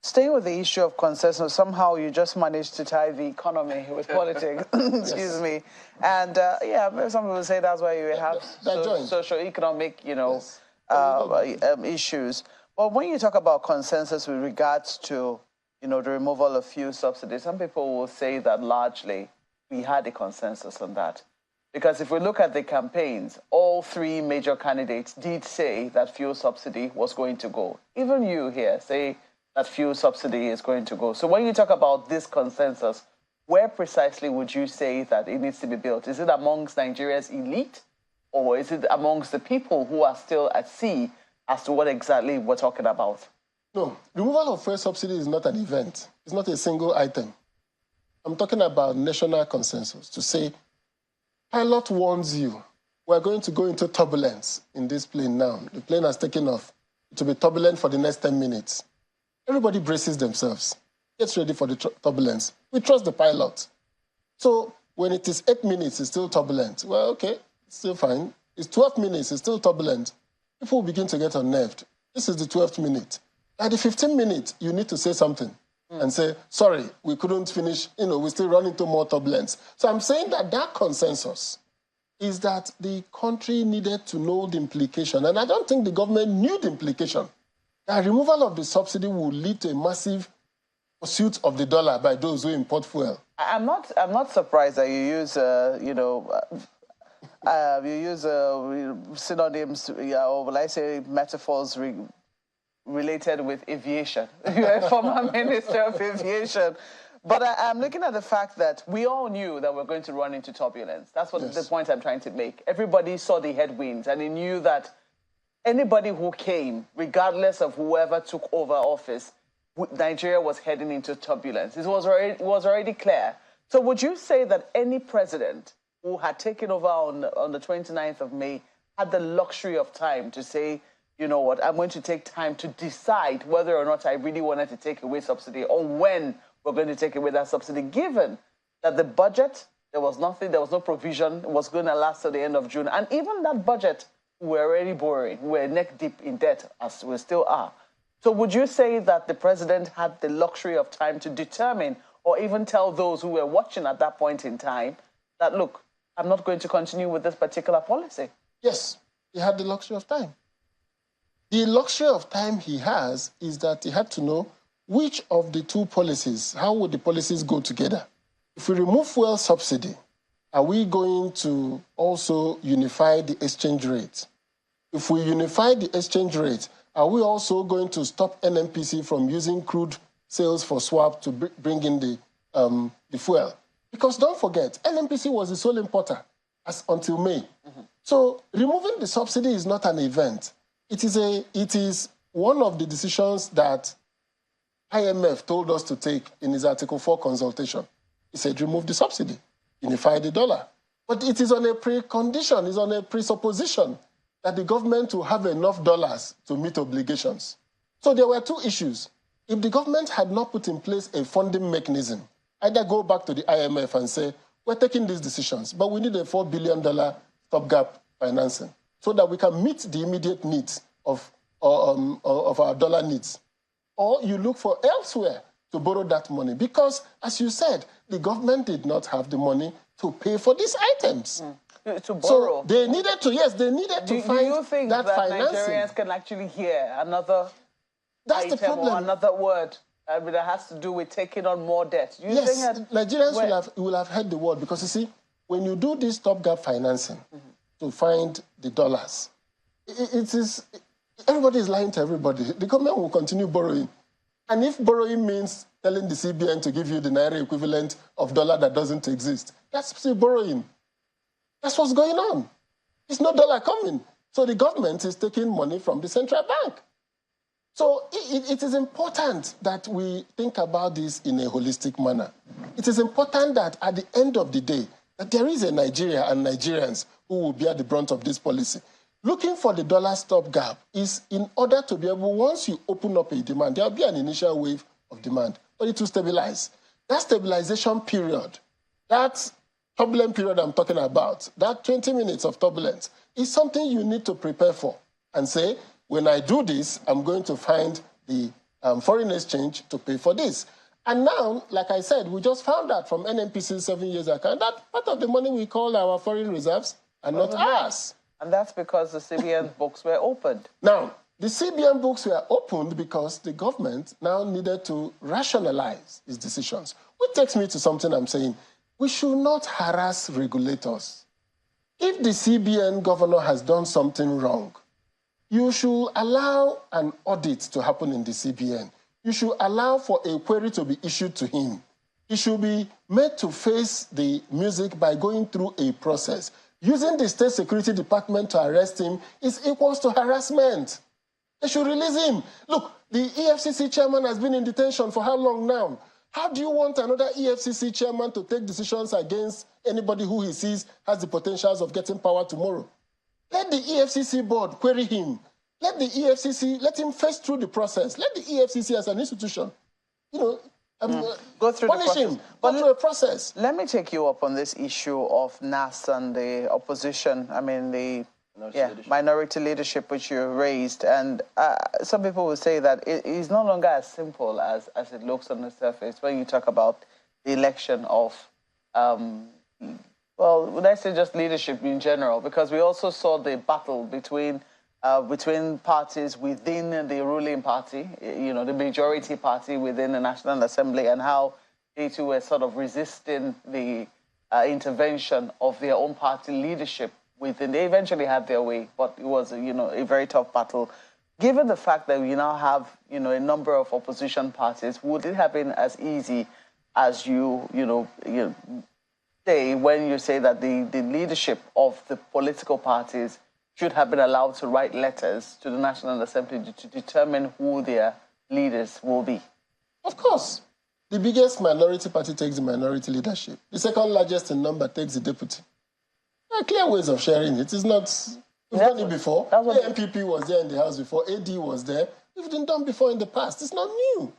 Staying with the issue of consensus, somehow you just managed to tie the economy with politics. Excuse me. And yeah, some people say that's why you have socio-economic, issues. But when you talk about consensus with regards to, the removal of fuel subsidies, some people will say that largely we had a consensus on that. Because if we look at the campaigns, all three major candidates did say that fuel subsidy was going to go. Even you here say that fuel subsidy is going to go. So when you talk about this consensus, where precisely would you say that it needs to be built? Is it amongst Nigeria's elite, or is it amongst the people who are still at sea as to what exactly we're talking about?
No, removal of fuel subsidy is not an event. It's not a single item. I'm talking about national consensus to say, pilot warns you, we're going to go into turbulence in this plane now. The plane has taken off. It will be turbulent for the next 10 minutes. Everybody braces themselves, gets ready for the turbulence. We trust the pilot. So when it is 8 minutes, it's still turbulent. Well, okay, it's still fine. It's 12 minutes, it's still turbulent. People begin to get unnerved. This is the 12th minute. At the 15th minute, you need to say something and say, sorry, we couldn't finish, we still run into more turbulence. So I'm saying that consensus is that the country needed to know the implication. And I don't think the government knew the implication. The removal of the subsidy will lead to a massive pursuit of the dollar by those who import fuel.
I'm not surprised that you use, synonyms, or will I say metaphors related with aviation. You're a former Minister of Aviation. But I'm looking at the fact that we all knew that we're going to run into turbulence. That's what the point I'm trying to make. Everybody saw the headwinds, and they knew that anybody who came, regardless of whoever took over office, Nigeria was heading into turbulence. It was already clear. So would you say that any president who had taken over on the 29th of May had the luxury of time to say, you know what, I'm going to take time to decide whether or not I really wanted to take away subsidy or when we're going to take away that subsidy, given that the budget, there was nothing, there was no provision, it was going to last till the end of June. And even that budget, we're already borrowing, we're neck deep in debt, as we still are. So would you say that the president had the luxury of time to determine or even tell those who were watching at that point in time that, look, I'm not going to continue with this particular policy?
Yes, he had the luxury of time. The luxury of time he has is that he had to know which of the two policies, how would the policies go together? If we remove fuel subsidy, are we going to also unify the exchange rate? If we unify the exchange rate, are we also going to stop NNPC from using crude sales for swap to bring in the fuel? Because don't forget, NNPC was the sole importer until May. So removing the subsidy is not an event. It is one of the decisions that IMF told us to take in his Article 4 consultation. He said, remove the subsidy, unify the dollar. But it is on a precondition, it's on a presupposition that the government will have enough dollars to meet obligations. So there were two issues. If the government had not put in place a funding mechanism, either go back to the IMF and say, we're taking these decisions, but we need a $4 billion stopgap financing so that we can meet the immediate needs of our dollar needs. Or you look for elsewhere to borrow that money because, as you said, the government did not have the money to pay for these items.
To borrow.
So they needed to, yes, they needed to find
do you think
that financing.
Nigerians can actually hear another
That's
item
the problem.
or another word that has to do with taking on more debt? You
Yes,
think
Nigerians will have heard the word because, you see, when you do this stopgap financing to find the dollars, everybody is lying to everybody. The government will continue borrowing. And if borrowing means telling the CBN to give you the Naira equivalent of dollar that doesn't exist, that's still borrowing. That's what's going on. There's no dollar coming. So the government is taking money from the central bank. So it is important that we think about this in a holistic manner. It is important that at the end of the day, that there is a Nigeria and Nigerians who will bear the brunt of this policy. Looking for the dollar stopgap is in order to be able, once you open up a demand, there will be an initial wave of demand, but it will stabilize. That stabilization period, that turbulent period I'm talking about, that 20 minutes of turbulence, is something you need to prepare for and say, when I do this, I'm going to find the foreign exchange to pay for this. And now, like I said, we just found out from NNPC's 7 years account that part of the money we call our foreign reserves are not ours.
And that's because the CBN books were opened.
Now, the CBN books were opened because the government now needed to rationalize its decisions, which takes me to something I'm saying. We should not harass regulators. If the CBN governor has done something wrong, you should allow an audit to happen in the CBN. You should allow for a query to be issued to him. He should be made to face the music by going through a process. Using the State Security Department to arrest him is equals to harassment. They should release him. Look, the EFCC chairman has been in detention for how long now? How do you want another EFCC chairman to take decisions against anybody who he sees has the potentials of getting power tomorrow? Let the EFCC board query him. Let the EFCC, let him face through the process. Let the EFCC as an institution,
go through
punish him, go through a process.
Let me take you up on this issue of NAS and the opposition. I mean, the minority leadership which you raised. And some people will say that it is no longer as simple as it looks on the surface when you talk about the election of, well, let's say just leadership in general, because we also saw the battle between parties within the ruling party, the majority party within the National Assembly, and how they too were sort of resisting the intervention of their own party leadership within. They eventually had their way, but it was, a very tough battle. Given the fact that we now have, a number of opposition parties, would it have been as easy as you say when you say that the leadership of the political parties should have been allowed to write letters to the National Assembly to determine who their leaders will be?
Of course. The biggest minority party takes the minority leadership. The second largest in number takes the deputy. There are clear ways of sharing it. It's not... We've done it before. The MPP was there in the House before. AD was there. We've been done before in the past. It's not new.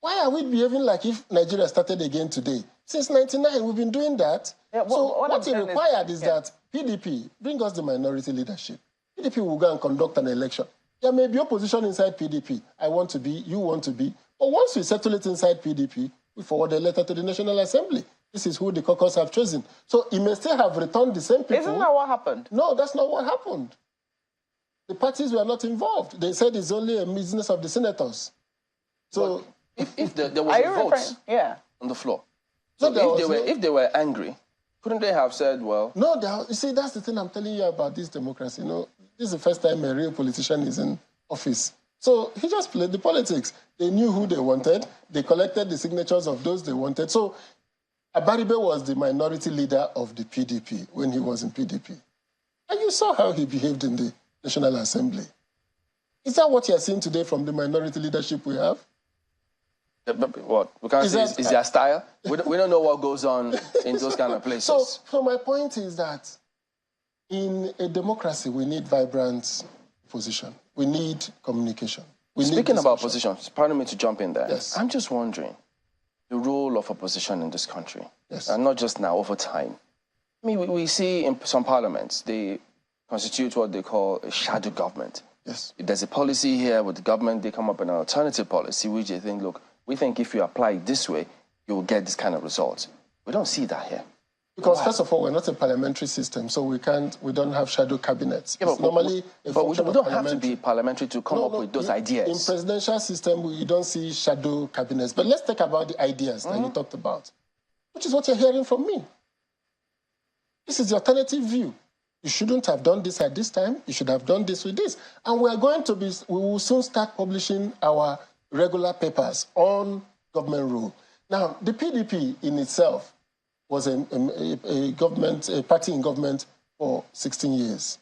Why are we behaving like if Nigeria started again today? Since 1999, we've been doing that. Yeah, so what it required is that PDP bring us the minority leadership. PDP will go and conduct an election. There may be opposition inside PDP. I want to be, you want to be. But once we settle it inside PDP, we forward a letter to the National Assembly. This is who the caucus have chosen. So it may still have returned the same people.
Isn't that what happened?
No, that's not what happened. The parties were not involved. They said it's only a business of the senators. So
if there was a vote on the floor, so if they were angry, couldn't they have said, well...
No, you see, that's the thing I'm telling you about this democracy. This is the first time a real politician is in office. So he just played the politics. They knew who they wanted. They collected the signatures of those they wanted. So Abaribe was the minority leader of the PDP when he was in PDP. And you saw how he behaved in the National Assembly. Is that what you're seeing today from the minority leadership we have?
What? We can't say is their style. We don't know what goes on in those kind of places.
So my point is that in a democracy, we need vibrant opposition. We need communication.
Speaking about opposition, pardon me to jump in there.
Yes.
I'm just wondering the role of opposition in this country,
yes,
and not just now, over time. I mean, we see in some parliaments, they constitute what they call a shadow government.
Yes.
If there's a policy here with the government, they come up with an alternative policy, which they think, look, we think if you apply it this way, you will get this kind of results. We don't see that here.
Because first of all, we're not a parliamentary system, so we don't have shadow cabinets.
Yeah, but we don't have to be parliamentary to come up with those ideas.
In presidential system, you don't see shadow cabinets. But let's talk about the ideas that you talked about, which is what you're hearing from me. This is the alternative view. You shouldn't have done this at this time. You should have done this with this. And we will soon start publishing our regular papers on government rule. Now, the PDP in itself was a party in government for 16 years.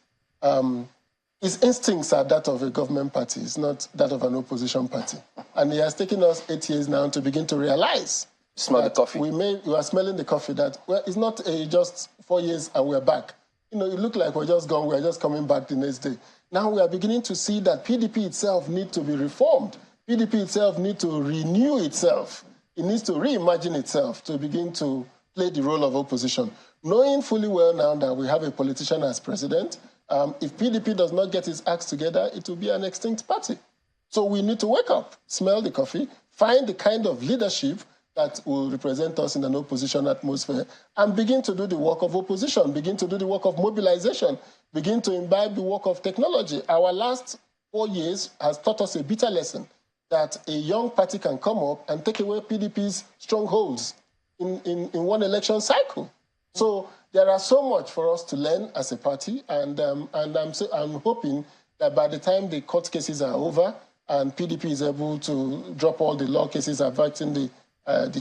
Its instincts are that of a government party. It's not that of an opposition party. And it has taken us 8 years now to begin to realize.
Smell the coffee.
We are smelling the coffee that, well, it's not just 4 years and we're back. You know, it looked like we're just gone, we're just coming back the next day. Now we are beginning to see that PDP itself needs to be reformed. PDP itself needs to renew itself. It needs to reimagine itself to begin to play the role of opposition. Knowing fully well now that we have a politician as president, if PDP does not get its acts together, it will be an extinct party. So we need to wake up, smell the coffee, find the kind of leadership that will represent us in an opposition atmosphere, and begin to do the work of opposition, begin to do the work of mobilization, begin to imbibe the work of technology. Our last 4 years has taught us a bitter lesson that a young party can come up and take away PDP's strongholds in one election cycle. So there are so much for us to learn as a party, and I'm hoping that by the time the court cases are over and PDP is able to drop all the law cases affecting the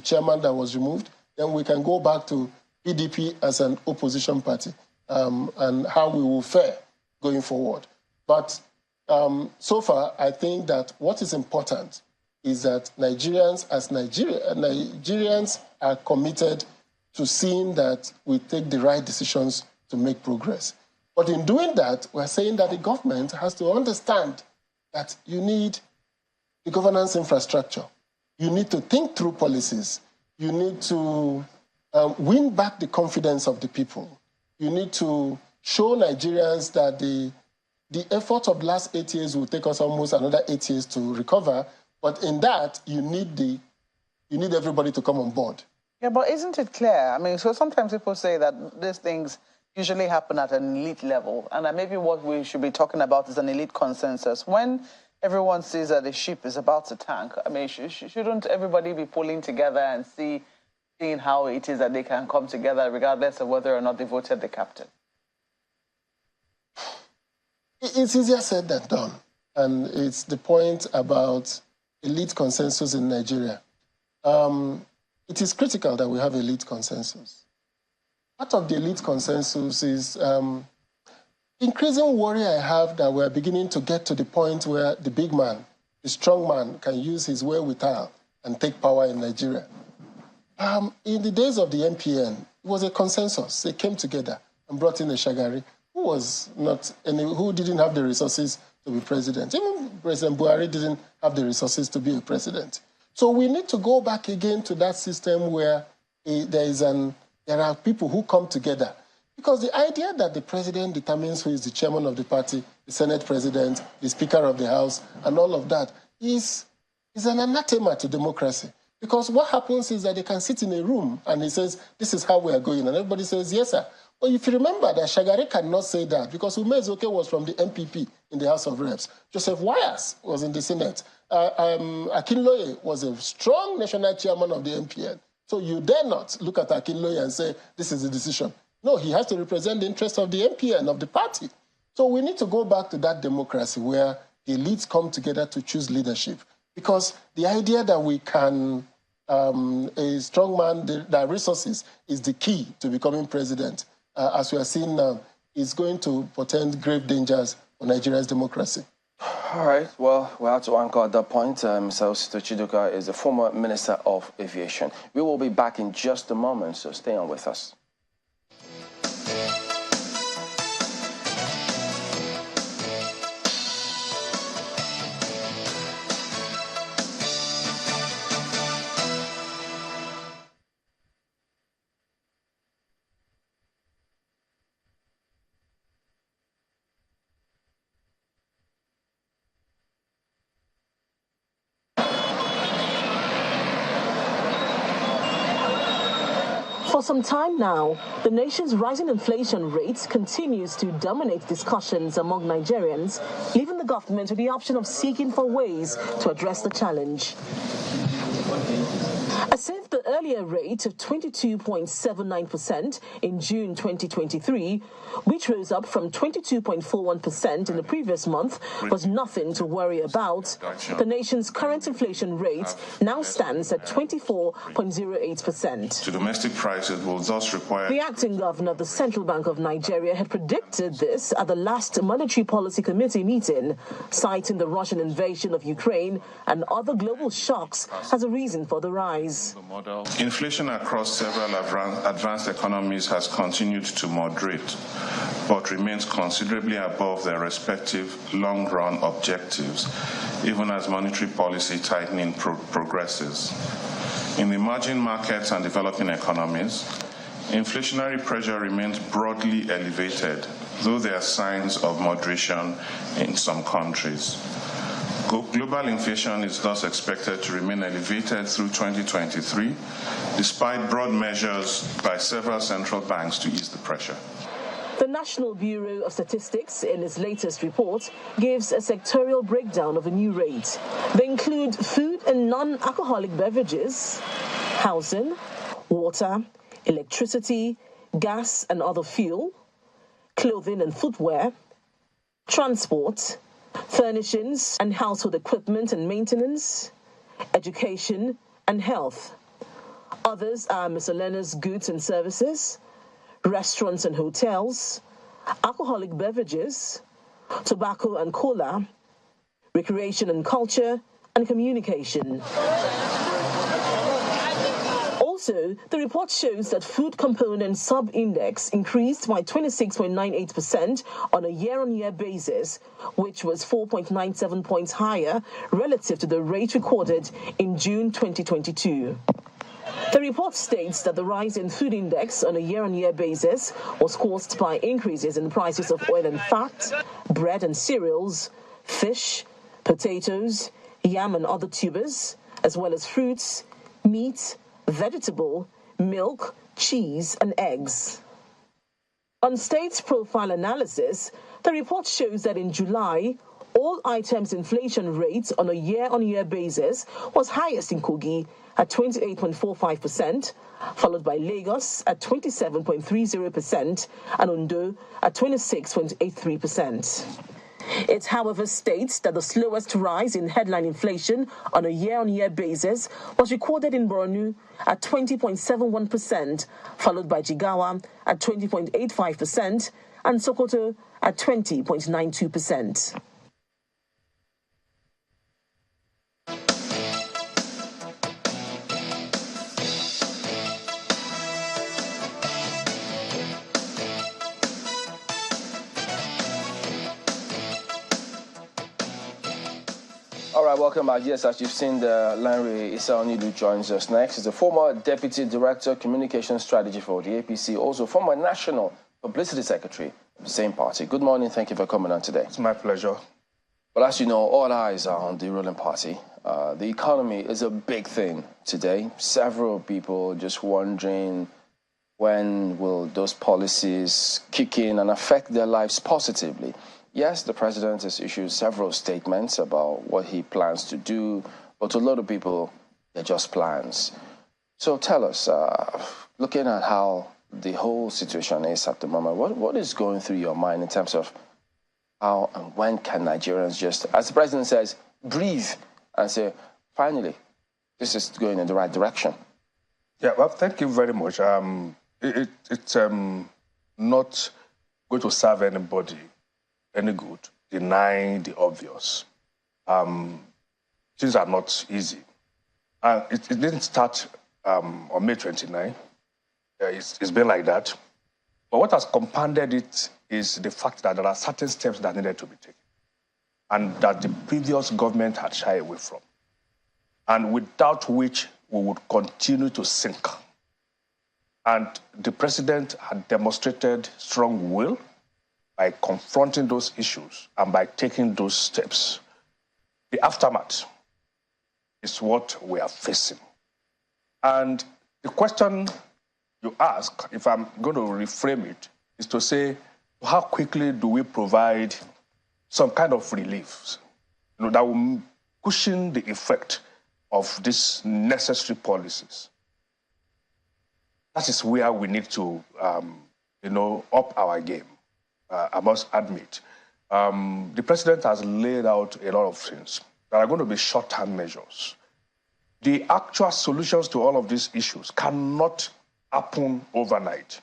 chairman that was removed, then we can go back to PDP as an opposition party and how we will fare going forward. But so far, I think that what is important is that Nigerians are committed to seeing that we take the right decisions to make progress. But in doing that, we're saying that the government has to understand that you need the governance infrastructure. You need to think through policies. You need to win back the confidence of the people. You need to show Nigerians that the effort of the last 8 years will take us almost another 8 years to recover. But in that, you need everybody to come on board.
Yeah, but isn't it clear? I mean, so sometimes people say that these things usually happen at an elite level, and that maybe what we should be talking about is an elite consensus. When everyone sees that the ship is about to tank, I mean, shouldn't everybody be pulling together and seeing how it is that they can come together regardless of whether or not they voted the captain?
It's easier said than done. And it's the point about elite consensus in Nigeria. It is critical that we have elite consensus. Part of the elite consensus is increasing worry I have that we're beginning to get to the point where the big man, the strong man, can use his wherewithal and take power in Nigeria. In the days of the MPN, it was a consensus. They came together and brought in a Shagari who didn't have the resources to be president. Even President Buhari didn't have the resources to be a president. So we need to go back again to that system where there are people who come together. Because the idea that the president determines who is the chairman of the party, the Senate president, the Speaker of the House, and all of that is an anathema to democracy. Because what happens is that they can sit in a room and he says, this is how we are going. And everybody says, yes, sir. Well, if you remember that Shagari cannot say that because Umezoke was from the MPP in the House of Reps. Joseph Wyas was in the Senate. Akinloye was a strong national chairman of the MPN. So you dare not look at Akinloye and say, this is the decision. No, he has to represent the interests of the MPN, of the party. So we need to go back to that democracy where the elites come together to choose leadership. Because the idea that we can, a strong man, that resources is the key to becoming president, as we are seeing now, is going to portend grave dangers for Nigeria's democracy.
All right, well, we have to anchor at that point. Mr. Osito Chiduka is the former Minister of Aviation. We will be back in just a moment, so stay on with us.
For some time now, the nation's rising inflation rates continues to dominate discussions among Nigerians, leaving the government with the option of seeking for ways to address the challenge. As if the earlier rate of 22.79% in June 2023, which rose up from 22.41% in the previous month, was nothing to worry about, the nation's current inflation rate now stands at 24.08%.
To domestic prices will thus require...
The acting governor of the Central Bank of Nigeria had predicted this at the last Monetary Policy Committee meeting, citing the Russian invasion of Ukraine and other global shocks as a reason for the rise.
Inflation across several advanced economies has continued to moderate, but remains considerably above their respective long-run objectives, even as monetary policy tightening progresses. In emerging markets and developing economies, inflationary pressure remains broadly elevated, though there are signs of moderation in some countries. Global inflation is thus expected to remain elevated through 2023, despite broad measures by several central banks to ease the pressure.
The National Bureau of Statistics, in its latest report, gives a sectorial breakdown of the new rate. They include food and non-alcoholic beverages, housing, water, electricity, gas and other fuel, clothing and footwear, transport, furnishings and household equipment and maintenance, education and health. Others are miscellaneous goods and services, restaurants and hotels, alcoholic beverages, tobacco and cola, recreation and culture, and communication. Also, the report shows that food component sub-index increased by 26.98% on a year-on-year basis, which was 4.97 points higher relative to the rate recorded in June 2022. The report states that the rise in food index on a year-on-year basis was caused by increases in prices of oil and fat, bread and cereals, fish, potatoes, yam and other tubers, as well as fruits, meat, vegetable, milk, cheese, and eggs. On state profile analysis, the report shows that in July, all items inflation rates on a year-on-year basis was highest in Kogi at 28.45%, followed by Lagos at 27.30% and Ondo at 26.83%. It, however, states that the slowest rise in headline inflation on a year-on-year basis was recorded in Borno at 20.71%, followed by Jigawa at 20.85% and Sokoto at 20.92%.
All right, welcome back. Yes, as you've seen, the Lanre Isaonidu joins us next. He's the former Deputy Director, Communication Strategy for the APC, also former National Publicity Secretary of the same party. Good morning. Thank you for coming on today.
It's my pleasure.
Well, as you know, all eyes are on the ruling party. The economy is a big thing today. Several people just wondering when will those policies kick in and affect their lives positively. Yes, the president has issued several statements about what he plans to do, but to a lot of people, they're just plans. So tell us, looking at how the whole situation is at the moment, what is going through your mind in terms of how and when can Nigerians just, as the president says, breathe and say, finally, this is going in the right direction?
Yeah, well, thank you very much. It's not going to serve anybody any good denying the obvious. things are not easy. It didn't start on May 29. It's been like that. But what has compounded it is the fact that there are certain steps that needed to be taken and that the previous government had shied away from, and without which we would continue to sink. And the president had demonstrated strong will by confronting those issues and by taking those steps. The aftermath is what we are facing. And the question you ask, if I'm going to reframe it, is to say, how quickly do we provide some kind of relief, that will cushion the effect of these necessary policies? That is where we need to, up our game, I must admit. The president has laid out a lot of things that are going to be short-term measures. The actual solutions to all of these issues cannot happen overnight.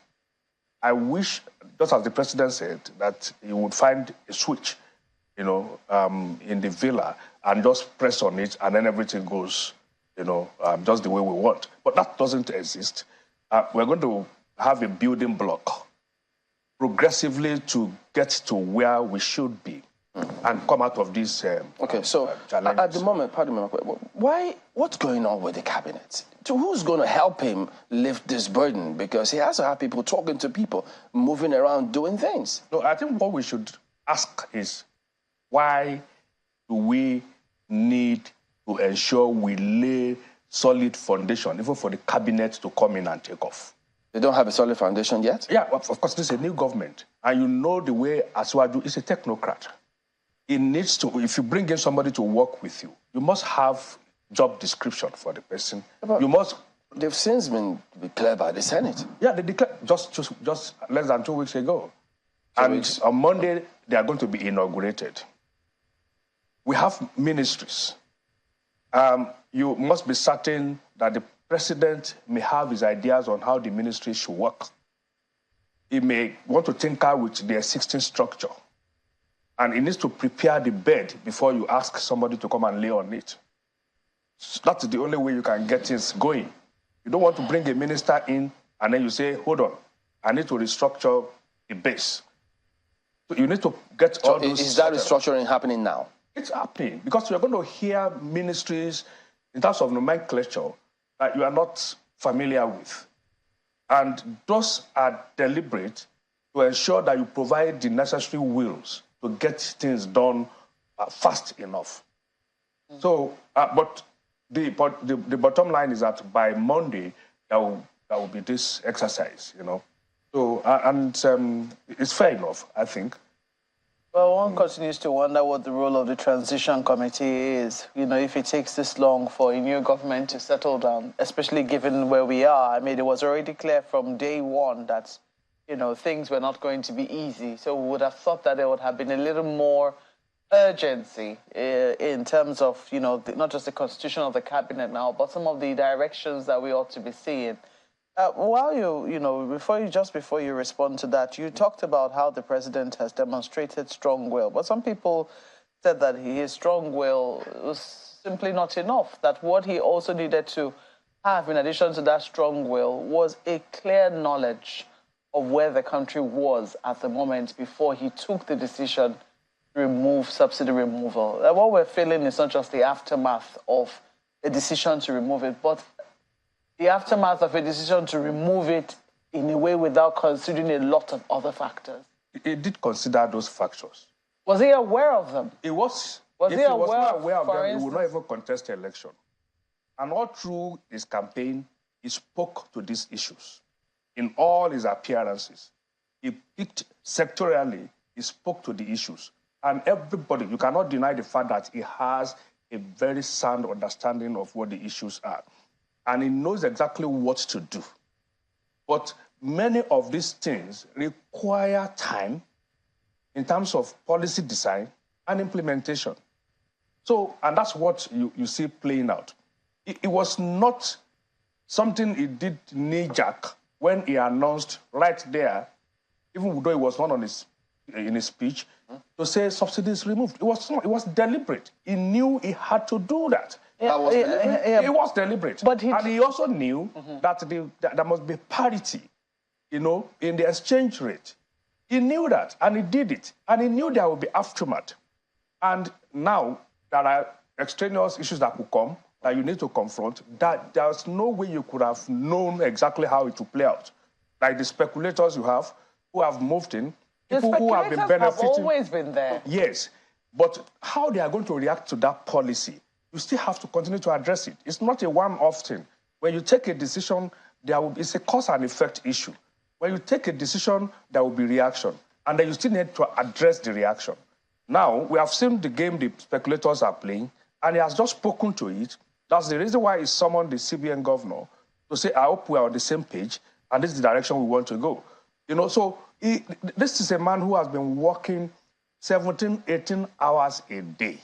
I wish, just as the president said, that he would find a switch, in the villa and just press on it and then everything goes, just the way we want. But that doesn't exist. We're going to have a building block progressively to get to where we should be and come out of this
Okay, so
challenges.
At the moment, pardon me, what's going on with the cabinet? Who's going to help him lift this burden? Because he has to have people talking to people, moving around, doing things.
No, I think what we should ask is, why do we need to ensure we lay solid foundation, even for the cabinet to come in and take off?
They don't have a solid foundation yet?
Yeah, of course, this is a new government. And you know the way Aswaju is a technocrat. It needs to, if you bring in somebody to work with you, you must have job description for the person.
But
you must.
They've since been declared by the Senate.
Yeah, they declared just less than 2 weeks ago. And on Monday, they are going to be inaugurated. We have ministries. You must be certain that the president may have his ideas on how the ministry should work. He may want to tinker with the existing structure. And he needs to prepare the bed before you ask somebody to come and lay on it. That's the only way you can get things going. You don't want to bring a minister in and then you say, hold on, I need to restructure the base. So you need to get all those...
Is that restructuring happening now?
It's happening because you're going to hear ministries in terms of nomenclature that you are not familiar with. And those are deliberate to ensure that you provide the necessary wills to get things done fast enough. So, but the bottom line is that by Monday, there will be this exercise, So, it's fair enough, I think.
Well, one continues to wonder what the role of the transition committee is. If it takes this long for a new government to settle down, especially given where we are. I mean, it was already clear from day one that, things were not going to be easy. So we would have thought that there would have been a little more urgency in terms of, not just the constitution of the cabinet now, but some of the directions that we ought to be seeing. While before you respond to that, you talked about how the president has demonstrated strong will, but some people said that his strong will was simply not enough, that what he also needed to have in addition to that strong will was a clear knowledge of where the country was at the moment before he took the decision to remove subsidy removal. What we're feeling is not just the aftermath of a decision to remove it, but the aftermath of a decision to remove it in a way without considering a lot of other factors.
He did consider those factors.
Was he aware of them?
He was.
Was
if
he
he was not aware of them,
instance,
he would not even contest the election. And all through his campaign, he spoke to these issues. In all his appearances, he picked sectorially, he spoke to the issues. And everybody, you cannot deny the fact that he has a very sound understanding of what the issues are. And he knows exactly what to do. But many of these things require time in terms of policy design and implementation. So, and that's what you see playing out. It was not something he did knee-jerk when he announced right there, even though it was not on his in his speech to say subsidies removed. It was deliberate. He knew he had to do that.
That was deliberate?
It was deliberate. And he also knew that there must be parity, in the exchange rate. He knew that, and he did it. And he knew there would be aftermath. And now there are extraneous issues that could come that you need to confront, that there's no way you could have known exactly how it will play out. Like the speculators you have, who have moved in, people who have been benefiting.
Have always been there.
Yes, but how they are going to react to that policy, you still have to continue to address it. It's not a one-off thing. When you take a decision, it's a cause and effect issue. When you take a decision, there will be reaction, and then you still need to address the reaction. Now, we have seen the game the speculators are playing, and he has just spoken to it. That's the reason why he summoned the CBN governor to say, I hope we are on the same page, and this is the direction we want to go. So this is a man who has been working 17, 18 hours a day.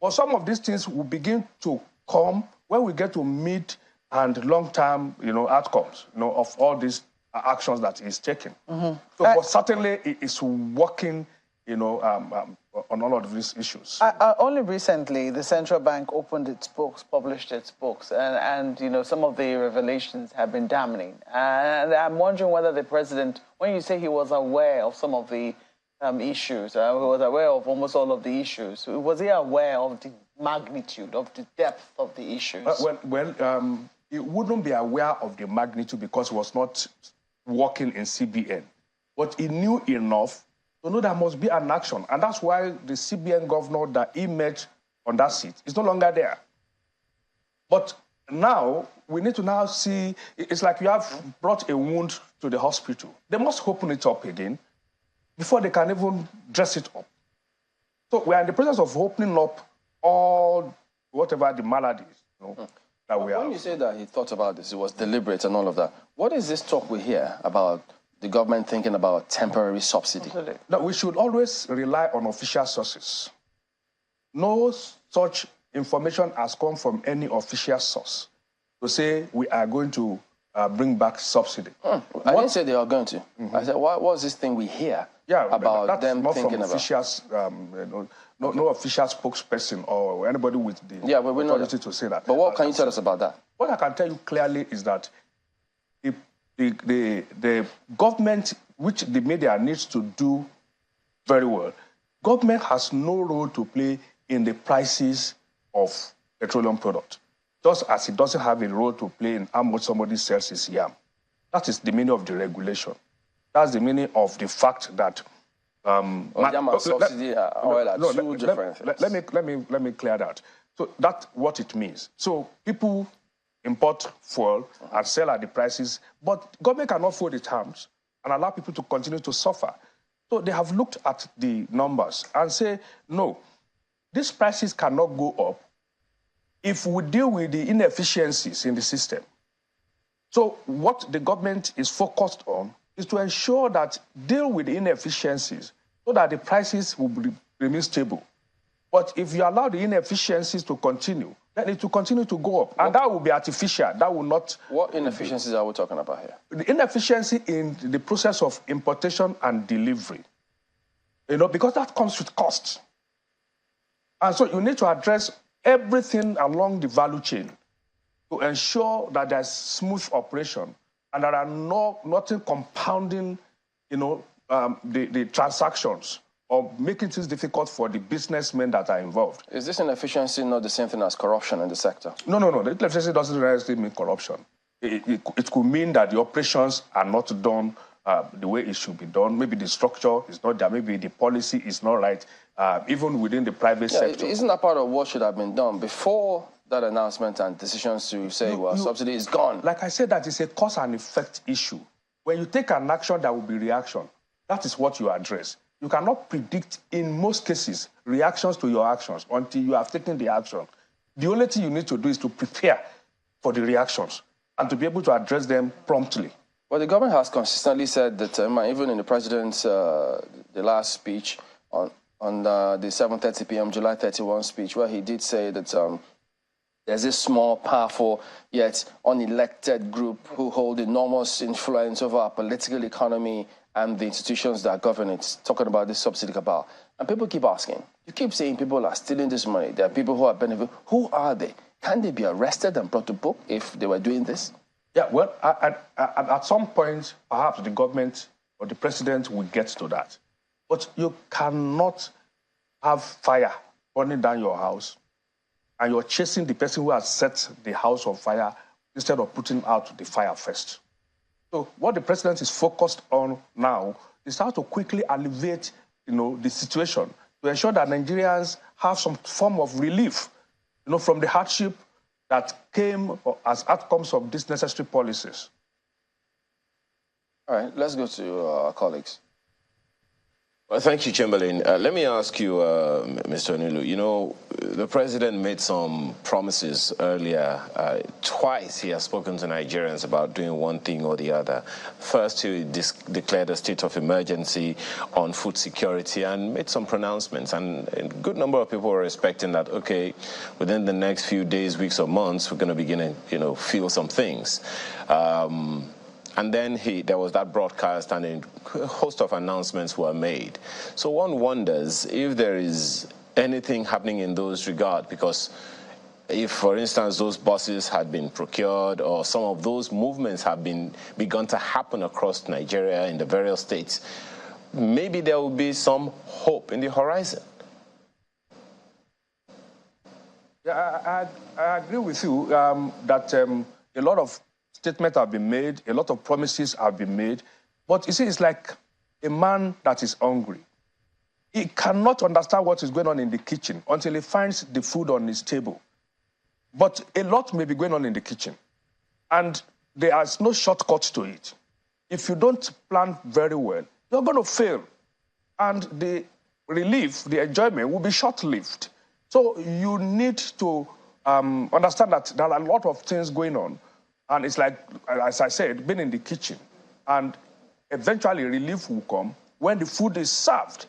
But some of these things will begin to come when we get to mid and long-term, outcomes, of all these actions that he's taking. But certainly it is working, on all of these issues.
Only recently, the central bank opened its books, published its books, and some of the revelations have been damning. And I'm wondering whether the president, when you say he was aware of some of the issues, he was aware of almost all of the issues, was he aware of the magnitude, of the depth of the issues?
He wouldn't be aware of the magnitude because he was not working in CBN. But he knew enough to know there must be an action. And that's why the CBN governor that he met on that seat is no longer there. But now, we need to now see, it's like you have brought a wound to the hospital. They must open it up again before they can even dress it up. So we are in the process of opening up all, whatever the maladies, that we have.
When you say that he thought about this, it was deliberate and all of that, what is this talk we hear about the government thinking about temporary subsidy?
No, we should always rely on official sources. No such information has come from any official source to say we are going to bring back subsidy.
I didn't say they are going to. I said, what was this thing we hear about them thinking about?
Officials, no official spokesperson or anybody with the authority to say that.
But what can you tell us about that?
What I can tell you clearly is that the government, which the media needs to do very well, government has no role to play in the prices of petroleum products, just as it doesn't have a role to play in how much somebody sells his yam. That is the meaning of the regulation. That's the meaning of the fact that
yam and subsidy oil are two different things.
Let me clear that. So that's what it means. So people import fuel and sell at the prices, but government cannot fold its arms and allow people to continue to suffer. So they have looked at the numbers and say, no, these prices cannot go up if we deal with the inefficiencies in the system. So what the government is focused on is to ensure that deal with the inefficiencies so that the prices will remain stable. But if you allow the inefficiencies to continue, then it will continue to go up. And that will be artificial. That will not...
What inefficiencies are we talking about here?
The inefficiency in the process of importation and delivery. Because that comes with costs. And so you need to address everything along the value chain to ensure that there's smooth operation and there are nothing compounding, the transactions or making things difficult for the businessmen that are involved.
Is this inefficiency not the same thing as corruption in the sector?
No. The inefficiency doesn't necessarily mean corruption. It could mean that the operations are not done the way it should be done. Maybe the structure is not there. Maybe the policy is not right, even within the private sector.
Isn't that part of what should have been done before that announcement and decisions to say, subsidy is gone?
Like I said, that is a cause and effect issue. When you take an action, there will be reaction. That is what you address. You cannot predict, in most cases, reactions to your actions until you have taken the action. The only thing you need to do is to prepare for the reactions and to be able to address them promptly.
Well, the government has consistently said that, even in the president's the last speech on the 7:30 p.m. July 31 speech, where he did say that there's this small, powerful, yet unelected group who hold enormous influence over our political economy and the institutions that govern it talking about this subsidy cabal. And people keep asking. You keep saying people are stealing this money. There are people who are benefiting. Who are they? Can they be arrested and brought to book if they were doing this?
Yeah, well, at some point, perhaps the government or the president will get to that. But you cannot have fire burning down your house and you're chasing the person who has set the house on fire instead of putting out the fire first. So what the president is focused on now is how to quickly alleviate, the situation to ensure that Nigerians have some form of relief, from the hardship that came as outcomes of these necessary policies.
All right, let's go to our colleagues.
Well, thank you, Chamberlain. Let me ask you, Mr. Onilu, the president made some promises earlier. Twice he has spoken to Nigerians about doing one thing or the other. First, he declared a state of emergency on food security and made some pronouncements. And a good number of people were expecting that, okay, within the next few days, weeks, or months, we're going to begin to, feel some things. And then there was that broadcast and a host of announcements were made. So one wonders if there is anything happening in those regards, because if, for instance, those buses had been procured or some of those movements have begun to happen across Nigeria in the various states, maybe there will be some hope in the horizon.
Yeah, I agree with you that a lot of statements have been made, a lot of promises have been made, but you see, it's like a man that is hungry. He cannot understand what is going on in the kitchen until he finds the food on his table. But a lot may be going on in the kitchen, and there is no shortcut to it. If you don't plan very well, you're going to fail, and the relief, the enjoyment will be short-lived. So you need to understand that there are a lot of things going on. And it's like, as I said, being in the kitchen. And eventually relief will come when the food is served.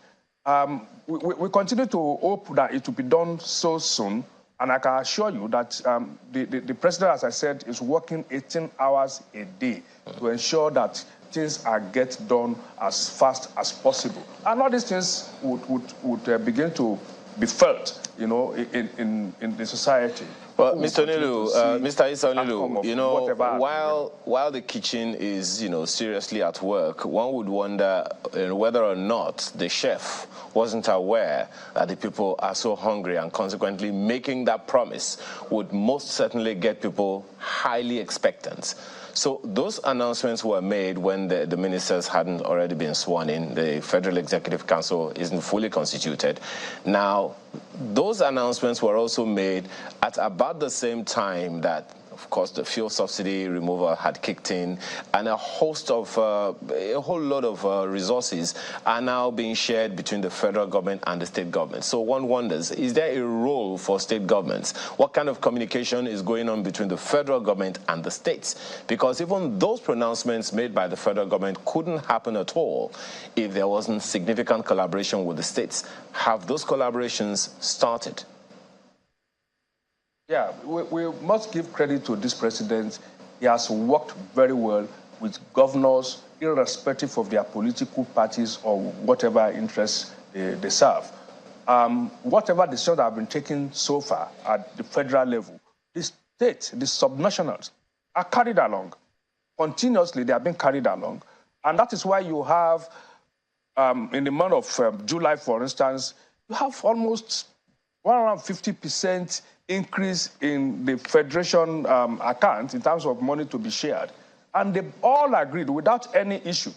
We continue to hope that it will be done so soon. And I can assure you that the president, as I said, is working 18 hours a day to ensure that things are get done as fast as possible. And all these things would begin to be felt, in the society.
Well, Mr. Onilu, Mr. Issa Onilu, while the kitchen is, seriously at work, one would wonder whether or not the chef wasn't aware that the people are so hungry, and consequently making that promise would most certainly get people highly expectant. So those announcements were made when the ministers hadn't already been sworn in. The Federal Executive Council isn't fully constituted. Now, those announcements were also made at about the same time that, of course, the fuel subsidy removal had kicked in, and a host of, a whole lot of resources are now being shared between the federal government and the state government. So one wonders, is there a role for state governments? What kind of communication is going on between the federal government and the states? Because even those pronouncements made by the federal government couldn't happen at all if there wasn't significant collaboration with the states. Have those collaborations started?
Yeah, we must give credit to this president. He has worked very well with governors, irrespective of their political parties or whatever interests they serve. Whatever decisions have been taken so far at the federal level, the state, the subnationals, are carried along. Continuously, they have been carried along. And that is why you have, in the month of July, for instance, you have almost 150% increase in the federation account in terms of money to be shared. And they all agreed without any issue.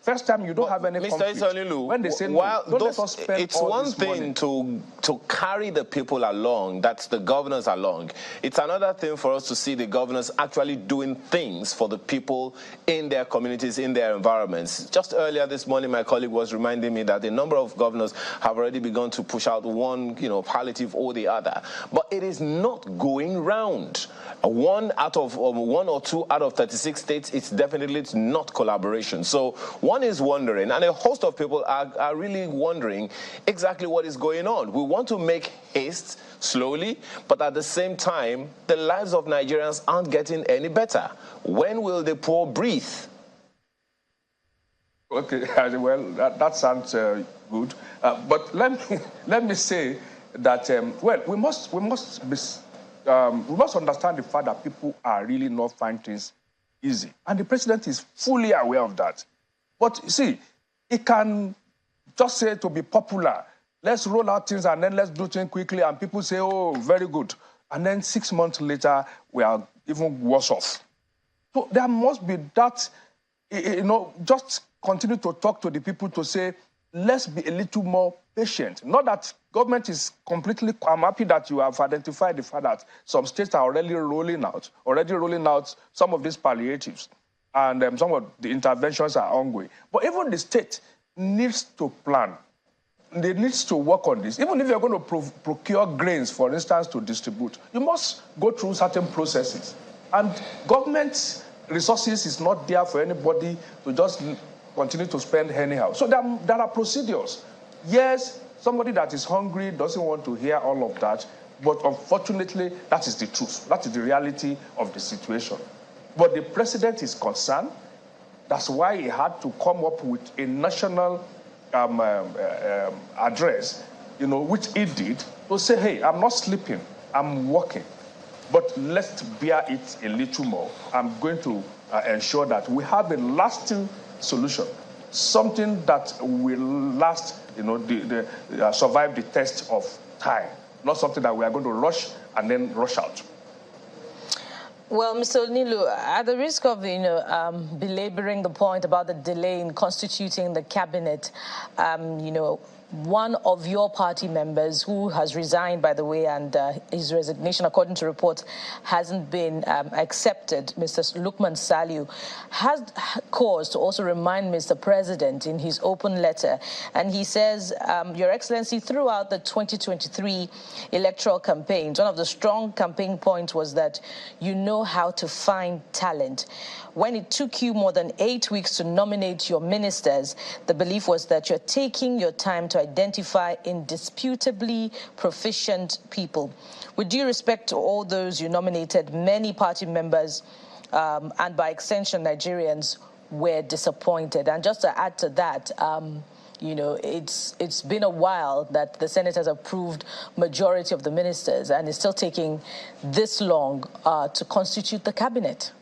First time you don't have any conflict.
Mr. Isonilu,
when they say no, don't let us spend
it's
all
one
this
thing
money.
to carry the people along, that's the governors along. It's another thing for us to see the governors actually doing things for the people in their communities, in their environments. Just earlier this morning, my colleague was reminding me that a number of governors have already begun to push out one, palliative or the other. But it is not going round. One or two out of 36 states, it's definitely not collaboration. So one is wondering, and a host of people are really wondering exactly what is going on. We want to make haste slowly, but at the same time, the lives of Nigerians aren't getting any better. When will the poor breathe?
Okay, well, that sounds good. But let me say that well, we must understand the fact that people are really not finding things easy, and the president is fully aware of that. But you see, he can just say to be popular, let's roll out things and then let's do things quickly, and people say, oh, very good, and then 6 months later we are even worse off. So there must be that, just continue to talk to the people to say, let's be a little more patient. Not that government is completely, I'm happy that you have identified the fact that some states are already rolling out some of these palliatives, and some of the interventions are ongoing. But even the state needs to plan. They need to work on this. Even if you're going to procure grains, for instance, to distribute, you must go through certain processes. And government resources is not there for anybody to just continue to spend anyhow. So there are procedures. Yes, somebody that is hungry doesn't want to hear all of that, but unfortunately, that is the truth. That is the reality of the situation. But the president is concerned. That's why he had to come up with a national address, which he did, to say, hey, I'm not sleeping, I'm working. But let's bear it a little more. I'm going to ensure that we have a lasting solution, something that will last, survive the test of time, not something that we are going to rush and then rush out.
Well, Mr. Nilu, at the risk of belaboring the point about the delay in constituting the cabinet, one of your party members who has resigned, by the way, and his resignation, according to reports, hasn't been accepted, Mr. Lukman Saliu, has cause to also remind Mr. President in his open letter. And he says, Your Excellency, throughout the 2023 electoral campaigns, one of the strong campaign points was that you know how to find talent. When it took you more than 8 weeks to nominate your ministers, the belief was that you're taking your time to identify indisputably proficient people. With due respect to all those you nominated, many party members and by extension Nigerians were disappointed. And just to add to that, it's been a while that the Senate has approved majority of the ministers, and it's still taking this long to constitute the cabinet.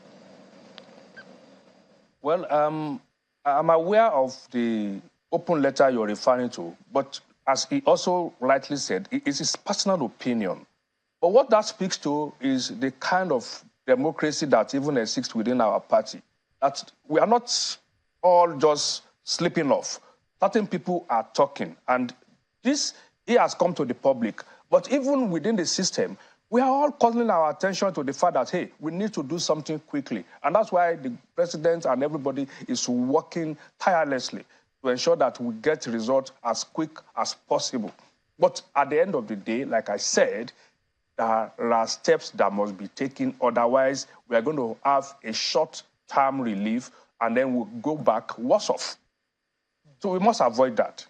Well,
I'm aware of the open letter you're referring to, but as he also rightly said, it's his personal opinion. But what that speaks to is the kind of democracy that even exists within our party. That we are not all just sleeping off. Certain people are talking, and this has come to the public. But even within the system, we are all calling our attention to the fact that, hey, we need to do something quickly. And that's why the president and everybody is working tirelessly to ensure that we get results as quick as possible. But at the end of the day, like I said, there are steps that must be taken. Otherwise, we are going to have a short-term relief, and then we'll go back worse off. So we must avoid that.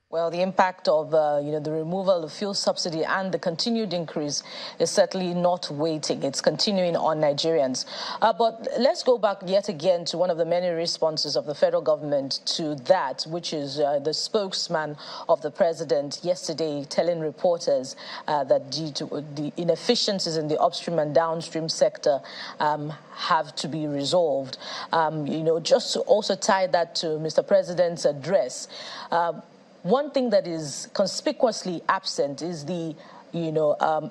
Well, the impact of the removal of fuel subsidy and the continued increase is certainly not waiting. It's continuing on Nigerians. But let's go back yet again to one of the many responses of the federal government to that, which is the spokesman of the president yesterday telling reporters that due to the inefficiencies in the upstream and downstream sector have to be resolved. Just to also tie that to Mr. President's address, one thing that is conspicuously absent is the,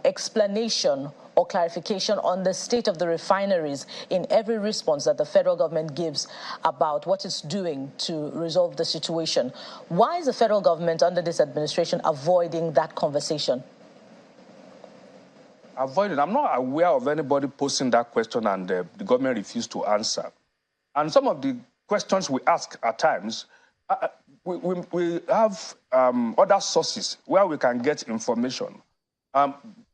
explanation or clarification on the state of the refineries in every response that the federal government gives about what it's doing to resolve the situation. Why is the federal government under this administration avoiding that conversation?
Avoiding? I'm not aware of anybody posting that question and the government refused to answer. And some of the questions we ask at times, we have other sources where we can get information.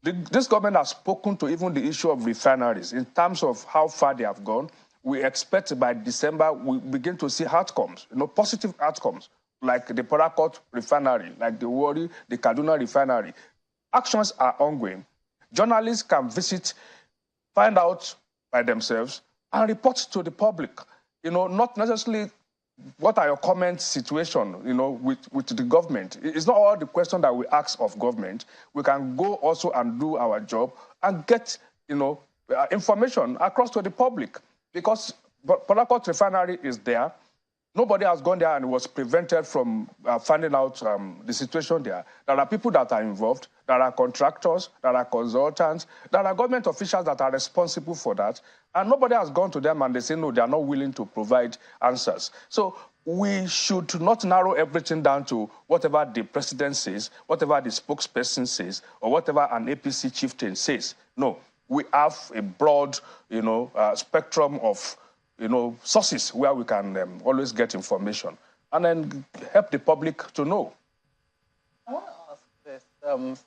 This government has spoken to even the issue of refineries in terms of how far they have gone. We expect by December we begin to see outcomes, positive outcomes, like the Port Harcourt refinery, like the Warri, the Kaduna refinery. Actions are ongoing. Journalists can visit, find out by themselves, and report to the public. Not necessarily what are your comment situation, with the government? It's not all the question that we ask of government. We can go also and do our job and get, information across to the public, because Port Harcourt refinery is there. Nobody has gone there and was prevented from finding out the situation there. There are people that are involved. There are contractors. There are consultants. There are government officials that are responsible for that. And nobody has gone to them and they say, no, they are not willing to provide answers. So we should not narrow everything down to whatever the president says, whatever the spokesperson says, or whatever an APC chieftain says. No, we have a broad, spectrum of sources where we can always get information and then help the public to know.
I want to ask this.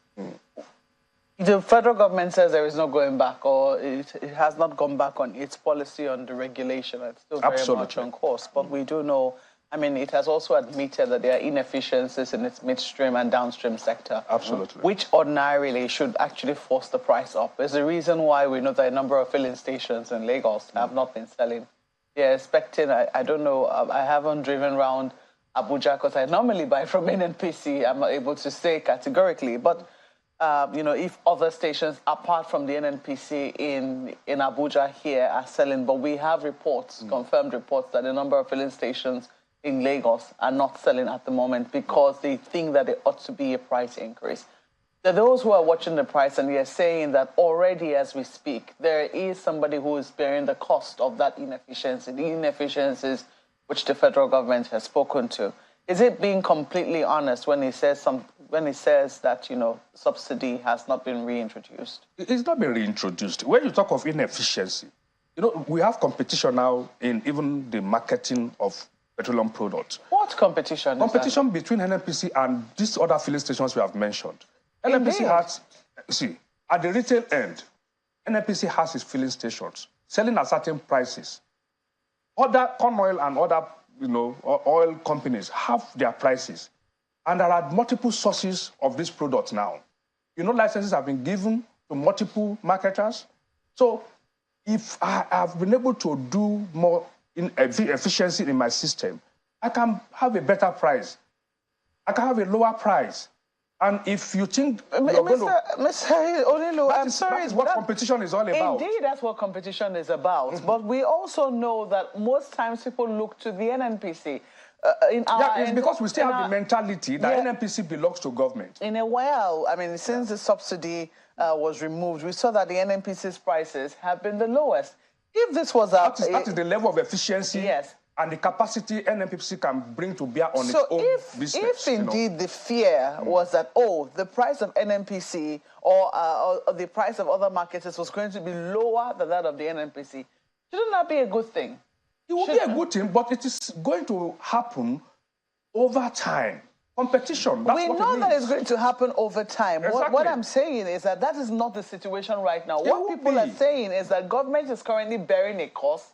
The federal government says there is no going back, or it has not gone back on its policy on the regulation. It's still very much on course. But we do know, it has also admitted that there are inefficiencies in its midstream and downstream sector.
Absolutely.
Which ordinarily should actually force the price up. There's a reason why we know that a number of filling stations in Lagos have not been selling. They're expecting, I don't know, I haven't driven around Abuja because I normally buy from NNPC. I'm not able to say categorically. But, if other stations apart from the NNPC in Abuja here are selling, but we have reports, confirmed reports, that a number of filling stations in Lagos are not selling at the moment because they think that there ought to be a price increase. There are those who are watching the price and they're saying that already as we speak, there is somebody who is bearing the cost of that inefficiency, the inefficiencies which the federal government has spoken to. Is it being completely honest when he says that, subsidy has not been reintroduced?
It's not been reintroduced. When you talk of inefficiency, we have competition now in even the marketing of petroleum products.
What competition?
Competition between NNPC and these other filling stations we have mentioned. NNPC has, at the retail end, NNPC has its filling stations selling at certain prices. Other corn oil and other, oil companies have their prices. And there are multiple sources of these products now. Licenses have been given to multiple marketers. So if I have been able to do more efficiency in my system, I can have a better price. I can have a lower price. And if you think...
Mr. Onilu, I'm sorry.
That is what competition is all about.
Indeed, that's what competition is about. But we also know that most times people look to the NNPC.
It's because we still have the mentality that NNPC belongs to government.
In a while, since the subsidy was removed, we saw that the NNPC's prices have been the lowest. If this was
that is the level of efficiency and the capacity NNPC can bring to bear on its own business.
If indeed the fear was that, the price of NNPC or the price of other marketers was going to be lower than that of the NNPC, shouldn't that be a good thing?
It will be a good thing, but it is going to happen over time. Competition, that's what it means.
We know that it's going to happen over time.
Exactly.
What I'm saying is that is not the situation right now. What people are saying is that government is currently bearing a cost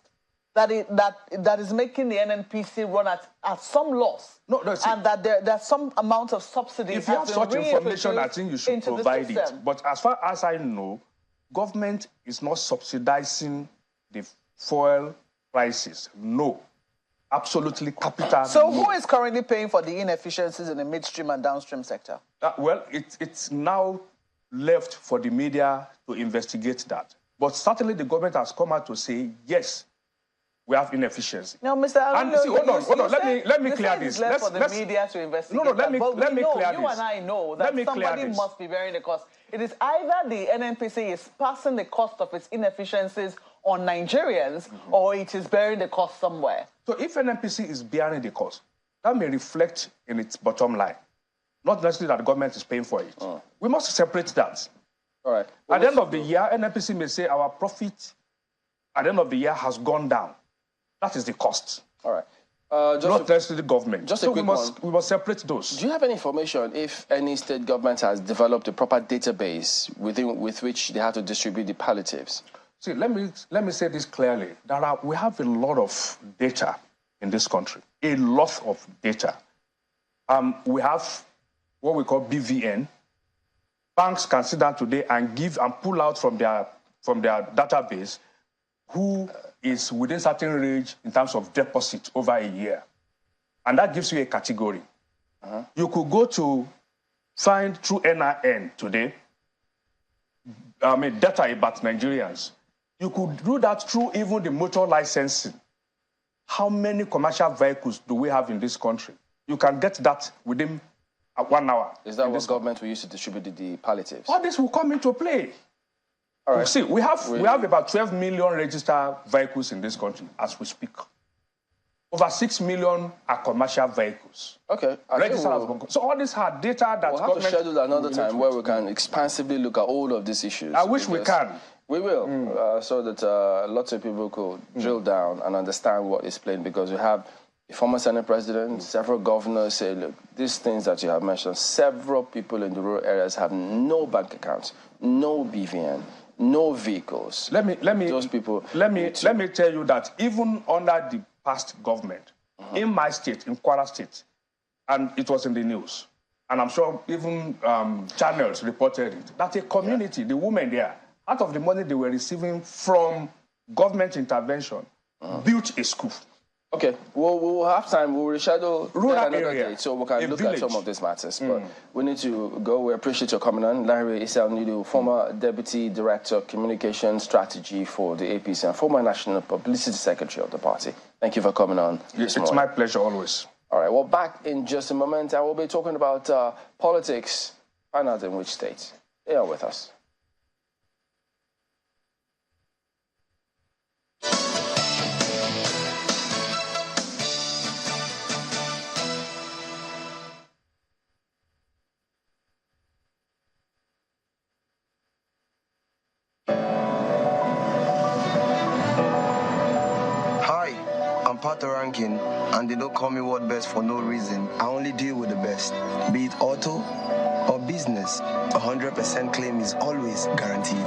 that is making the NNPC run at some loss. And that there's some amount of subsidy.
If you have such information, I think you should provide it. But as far as I know, government is not subsidizing the fuel prices. No. Absolutely capital.
So who is currently paying for the inefficiencies in the midstream and downstream sector?
It's now left for the media to investigate that. But certainly the government has come out to say, yes, we have inefficiency.
No, Mr.
Hold on. Let me clear this.
Left for the media to investigate.
Let me clear this.
You and I know that somebody must be bearing the cost. It is either the NNPC is passing the cost of its inefficiencies on Nigerians, or it is bearing the cost somewhere.
So if NNPC is bearing the cost, that may reflect in its bottom line. Not necessarily that the government is paying for it. We must separate that.
All right.
At the end of the year, NNPC may say our profit at the end of the year has gone down. That is the cost.
All right.
Not necessarily the government.
Just a quick one.
We must separate those.
Do you have any information if any state government has developed a proper database with which they have to distribute the palliatives?
See, let me say this clearly. We have a lot of data in this country. A lot of data. We have what we call BVN. Banks can sit down today and give and pull out from their database who is within certain range in terms of deposit over a year. And that gives you a category. You could go to find through NIN today, data about Nigerians. You could do that through even the motor licensing. How many commercial vehicles do we have in this country? You can get that within 1 hour.
Is that what government will use to distribute the palliatives?
All this will come into play.
All right.
See, we have about 12 million registered vehicles in this country as we speak. Over 6 million are commercial vehicles.
Okay.
So all these are data that
we'll have to schedule another time where we can expansively look at all of these issues.
I wish we can.
We will, so that lots of people could drill down and understand what is playing, because we have the former Senate President, several governors say, look, these things that you have mentioned, several people in the rural areas have no bank accounts, no BVN, no vehicles.
Let me
Those people.
Let me tell you that even under the past government, in my state, in Kwara State, and it was in the news, and I'm sure even channels reported it, that a community, the women there, out of the money they were receiving from government intervention, built a school.
Okay, we'll have time. We'll reschedule another day so we can look at some of these matters. But we need to go. We appreciate your coming on. Larry Isel-Nidu, former Deputy Director of Communication Strategy for the APC and former National Publicity Secretary of the party. Thank you for coming on.
It's my pleasure always.
All right, well, back in just a moment, I will be talking about politics. Find out in which state. They are with us.
Ranking, and they don't call me world best for no reason. I only deal with the best, be it auto or business. 100% claim is always guaranteed.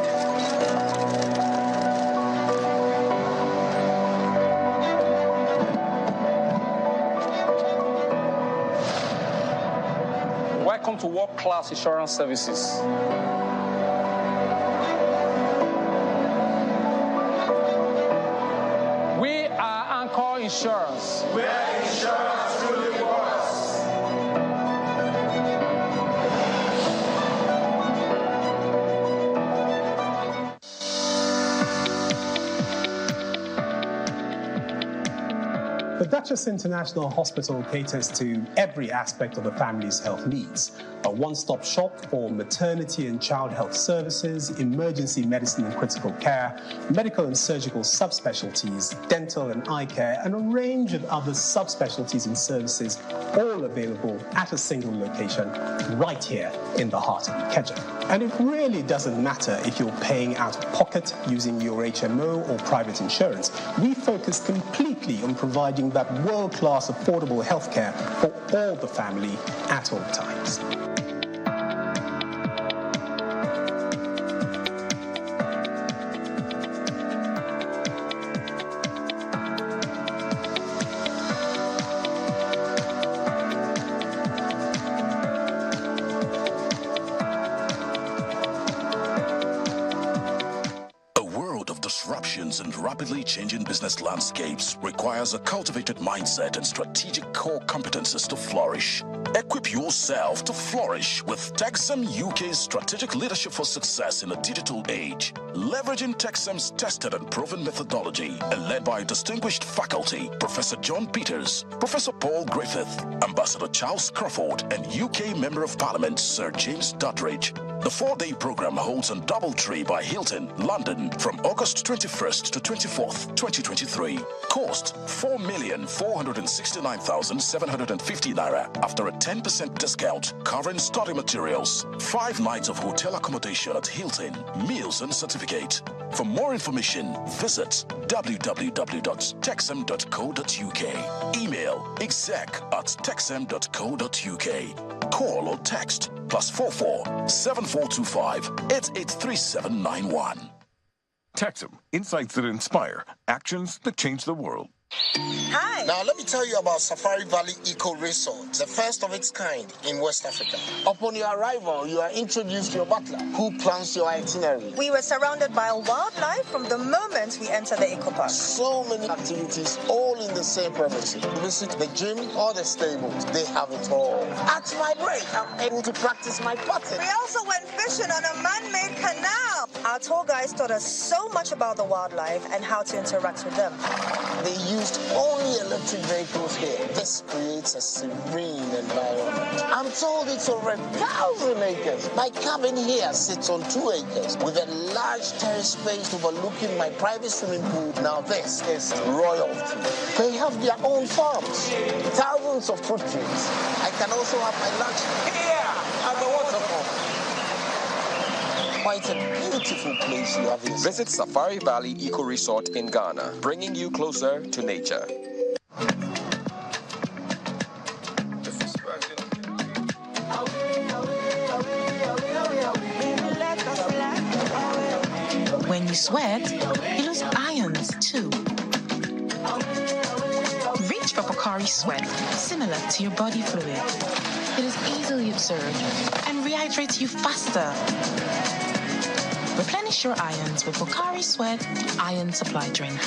Welcome to world-class insurance services. Insurance.
Where insurance truly works.
The Duchess International Hospital caters to every aspect of the family's health needs. A one-stop shop for maternity and child health services, emergency medicine and critical care, medical and surgical subspecialties, dental and eye care, and a range of other subspecialties and services, all available at a single location right here in the heart of Ikeja. And it really doesn't matter if you're paying out of pocket using your HMO or private insurance. We focus completely on providing that world-class affordable healthcare for all the family at all times.
And rapidly changing business landscapes requires a cultivated mindset and strategic core competences to flourish. Equip yourself to flourish with Texem UK's strategic leadership for success in a digital age. Leveraging Texem's tested and proven methodology and led by distinguished faculty, Professor John Peters, Professor Paul Griffith, Ambassador Charles Crawford, and UK Member of Parliament Sir James Doddridge. The 4-day program holds on Doubletree by Hilton, London, from August 21st to 24th, 2023. Cost £4,469,750 after a 10% discount, covering study materials, 5 nights of hotel accommodation at Hilton, meals and certificate. For more information, visit www.texem.co.uk. Email exec@texem.co.uk. Call or text +44 7425 883791.
Texem, insights that inspire, actions that change the world.
Hi.
Why?
Now, let me tell you about Safari Valley Eco Resort, the first of its kind in West Africa. Upon your arrival, you are introduced to your butler, who plans your itinerary.
We were surrounded by wildlife from the moment we entered the eco park.
So many activities, all in the same premises. Visit the gym or the stables. They have it all. At my break, I'm able to practice my putting.
We also went fishing on a man-made canal. Our tour guides taught us so much about the wildlife and how to interact with them.
They used only electric vehicles here. This creates a serene environment. I'm told it's over 1,000 acres. My cabin here sits on 2 acres with a large terrace space overlooking my private swimming pool. Now this is royalty. They have their own farms, thousands of fruit trees. I can also have my lunch here at the waterfall. Quite a beautiful place you have here.
Visit Safari Valley Eco Resort in Ghana, bringing you closer to nature.
When you sweat, you lose ions too. Reach for Pocari Sweat, similar to your body fluid. It is easily absorbed and rehydrates you faster. Replenish your ions with Pocari Sweat Iron Supply Drink.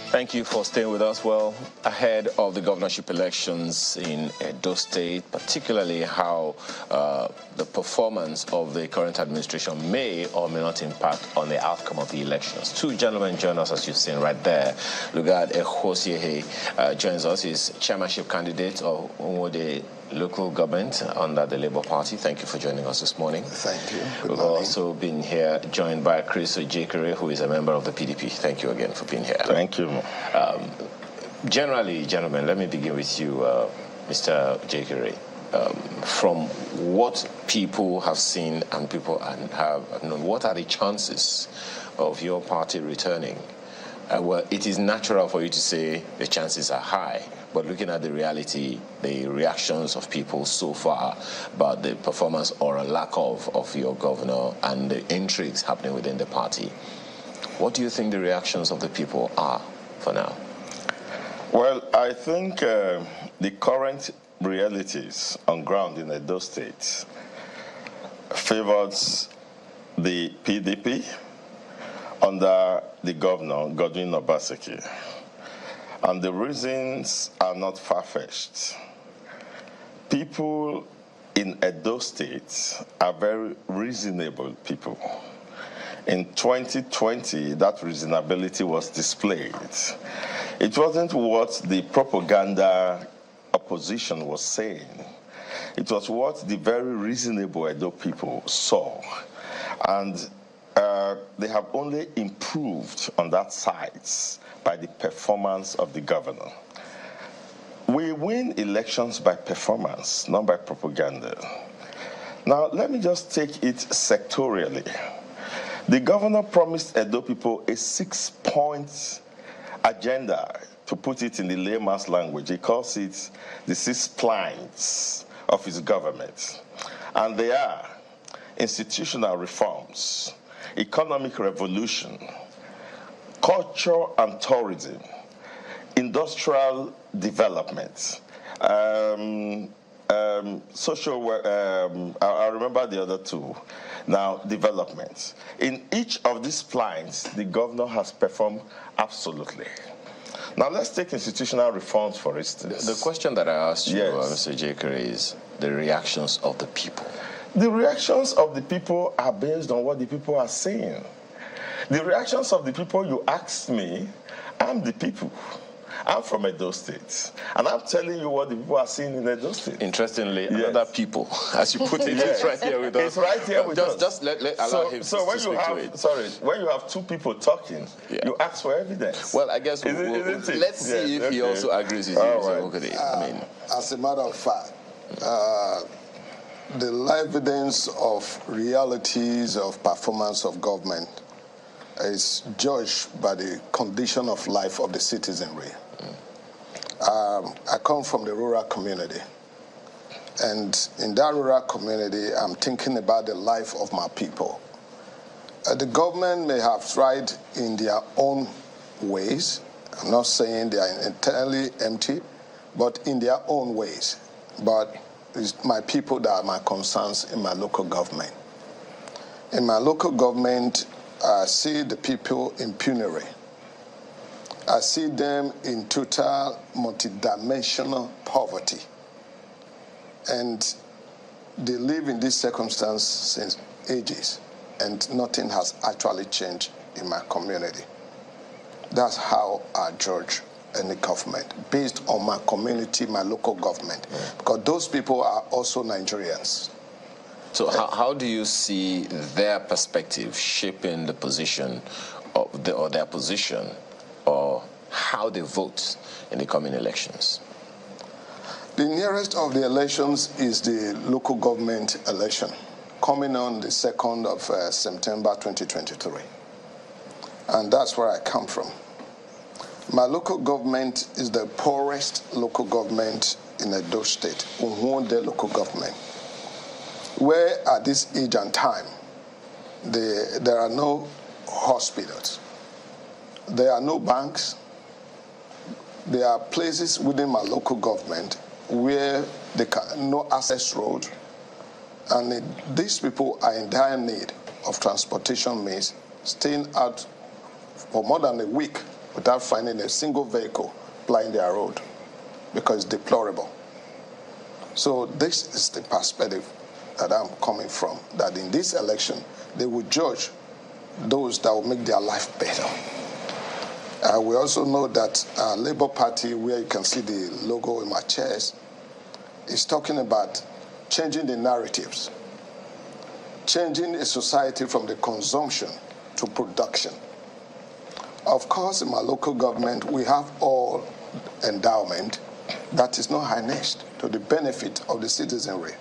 Thank you for staying with us. Well, ahead of the governorship elections in Edo State, particularly how the performance of the current administration may or may not impact on the outcome of the elections. Two gentlemen join us, as you've seen right there. Lugard Ehosiehe joins us. He's chairmanship candidate of Umode local government under the Labour Party. Thank you for joining us this morning.
Thank you.
We've also been here joined by Chris Ojekere, who is a member of the PDP. Thank you again for being here.
Thank you.
Generally, gentlemen, let me begin with you, Mr. Ojekere. From what people have seen and people have known, what are the chances of your party returning? Well, it is natural for you to say the chances are high, but looking at the reality, the reactions of people so far about the performance or a lack of your governor and the intrigues happening within the party, what do you think the reactions of the people are for now?
Well, I think the current realities on ground in Edo State favors the PDP under the governor, Godwin Obaseki. And the reasons are not far-fetched. People in Edo State are very reasonable people. In 2020, that reasonability was displayed. It wasn't what the propaganda opposition was saying. It was what the very reasonable Edo people saw. And they have only improved on that side by the performance of the governor. We win elections by performance, not by propaganda. Now, let me just take it sectorially. The governor promised Edo people a 6-point agenda, to put it in the layman's language. He calls it the 6 planks of his government. And they are institutional reforms, economic revolution, culture and tourism, industrial development, social work, I remember the other two. Now, development. In each of these plans, the governor has performed absolutely. Now, let's take institutional reforms, for instance.
The question that I asked you, Mr. Ojekere, is the reactions of the people.
The reactions of the people are based on what the people are saying. The reactions of the people you asked me, I'm the people. I'm from Edo State, and I'm telling you what the people are seeing in Edo State.
Interestingly, another people, as you put it, it's right here with us.
It's right here with us.
Just allow him to speak to it.
When you have two people talking, you ask for evidence.
Well, I guess let's see if he also agrees with you.
Right. As a matter of fact, the evidence of realities of performance of government
is judged by the condition of life of the citizenry. I come from the rural community. And in that rural community, I'm thinking about the life of my people. The government may have tried in their own ways. I'm not saying they are entirely empty, but in their own ways. But it's my people that are my concerns in my local government. In my local government, I see the people in penury. I see them in total multidimensional poverty. And they live in this circumstance since ages, and nothing has actually changed in my community. That's how I judge any government, based on my community, my local government, because those people are also Nigerians.
So how do you see their perspective shaping the position of their position, or how they vote in the coming elections?
The nearest of the elections is the local government election, coming on the 2nd of September 2023. And that's where I come from. My local government is the poorest local government in Edo State, Unwonde local government, where at this age and time, there are no hospitals, there are no banks, there are places within my local government where they can no access road, and these people are in dire need of transportation means, staying out for more than a week without finding a single vehicle plying their road, because it's deplorable. So this is the perspective that I'm coming from, that in this election, they will judge those that will make their life better. We also know that Labour Party, where you can see the logo in my chest, is talking about changing the narratives, changing a society from the consumption to production. Of course, in my local government, we have all endowment that is not harnessed to the benefit of the citizenry.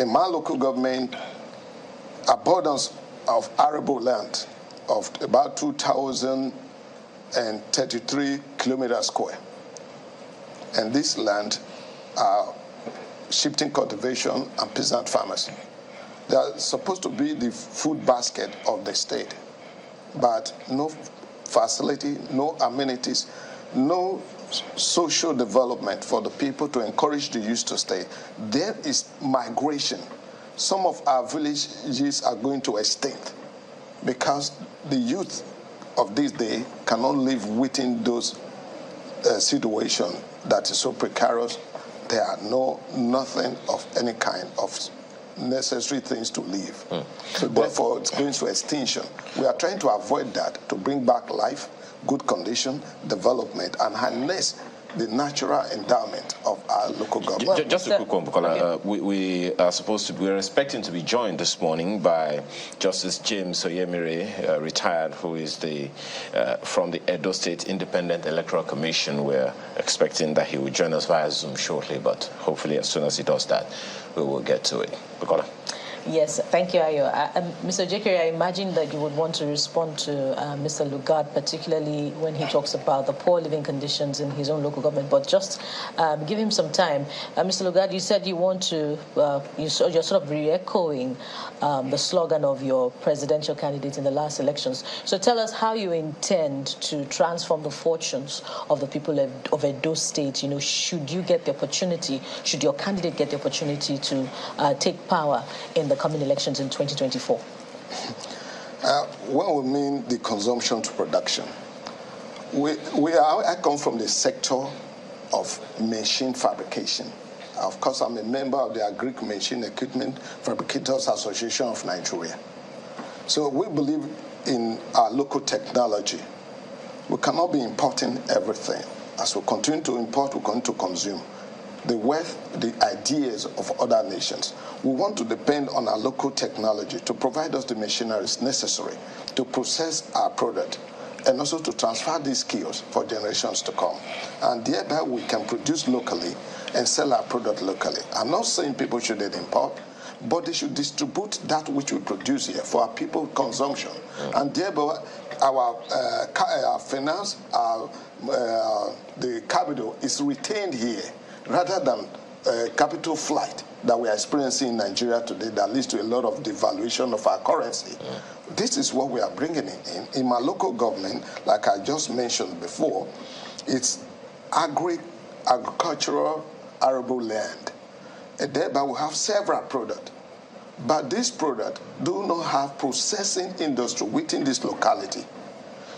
In my local government, abundance of arable land of about 2,033 kilometers square. And this land are shifting cultivation and peasant farmers. They are supposed to be the food basket of the state, but no facility, no amenities, no social development for the people to encourage the youth to stay. There is migration. Some of our villages are going to extinct because the youth of this day cannot live within those situations that is so precarious. There are nothing of any kind of necessary things to live. So therefore, it's going to extinction. We are trying to avoid that, to bring back life, good condition, development, and harness the natural endowment of our local government.
Just a quick one, Bukola. We are we're expecting to be joined this morning by Justice James Oyemire, retired, who is from the Edo State Independent Electoral Commission. We're expecting that he will join us via Zoom shortly, but hopefully as soon as he does that, we will get to it. Bukola.
Yes, thank you, Ayo. Mr. Jekiri, I imagine that you would want to respond to Mr. Lugard, particularly when he talks about the poor living conditions in his own local government, but just give him some time. Mr. Lugard, you said you want to, you're sort of re-echoing the slogan of your presidential candidate in the last elections. So tell us how you intend to transform the fortunes of the people of Edo State. You know, should you get the opportunity, should your candidate get the opportunity to take power in the coming elections in 2024?
When we mean the consumption to production, I come from the sector of machine fabrication. Of course, I'm a member of the Agric Machine Equipment Fabricators Association of Nigeria. So we believe in our local technology. We cannot be importing everything. As we continue to import, we continue to consume the wealth, the ideas of other nations. We want to depend on our local technology to provide us the machineries necessary to process our product and also to transfer these skills for generations to come. And thereby we can produce locally and sell our product locally. I'm not saying people shouldn't import, but they should distribute that which we produce here for our people's consumption. And thereby, our finance, the capital is retained here rather than capital flight that we are experiencing in Nigeria today that leads to a lot of devaluation of our currency. This is what we are bringing in. In my local government, like I just mentioned before, it's agricultural arable land. And thereby we have several products. But this product do not have processing industry within this locality.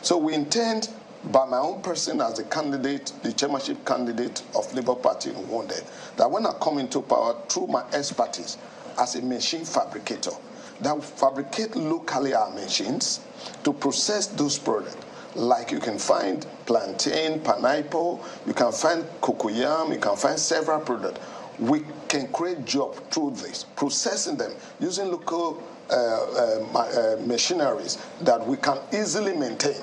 So we intend, by my own person as the candidate, the chairmanship candidate of Labour Party in Wonde, that when I come into power through my expertise as a machine fabricator, that will fabricate locally our machines to process those products. Like you can find plantain, pineapple, you can find cocoyam, you can find several products. We can create jobs through this, processing them using local machineries that we can easily maintain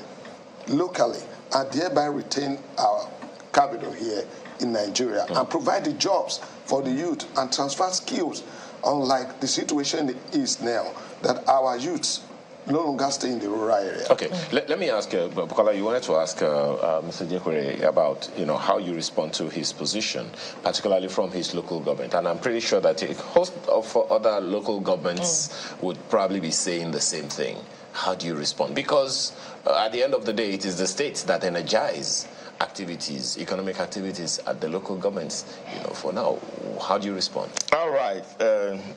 locally and thereby retain our capital here in Nigeria and provide the jobs for the youth and transfer skills, unlike the situation is now that our youths no longer stay in the rural area.
Okay, let me ask Bukola, you wanted to ask Mr. Jekwere about how you respond to his position, particularly from his local government. And I'm pretty sure that a host of other local governments would probably be saying the same thing. How do you respond? Because at the end of the day, it is the states that energize activities, economic activities at the local governments. For now, how do you respond?
All right,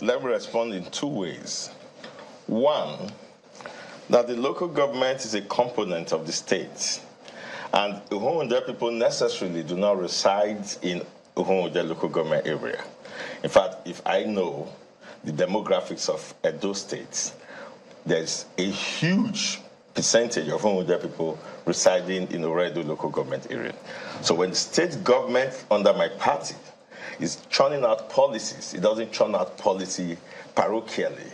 let me respond in two ways. One, that the local government is a component of the state, and Uhunwude people necessarily do not reside in Uhunwude local government area. In fact, if I know the demographics of Edo State, there's a huge percentage of Uhunwude people residing in Oredo local government area. So when the state government under my party is churning out policies, it doesn't churn out policy parochially.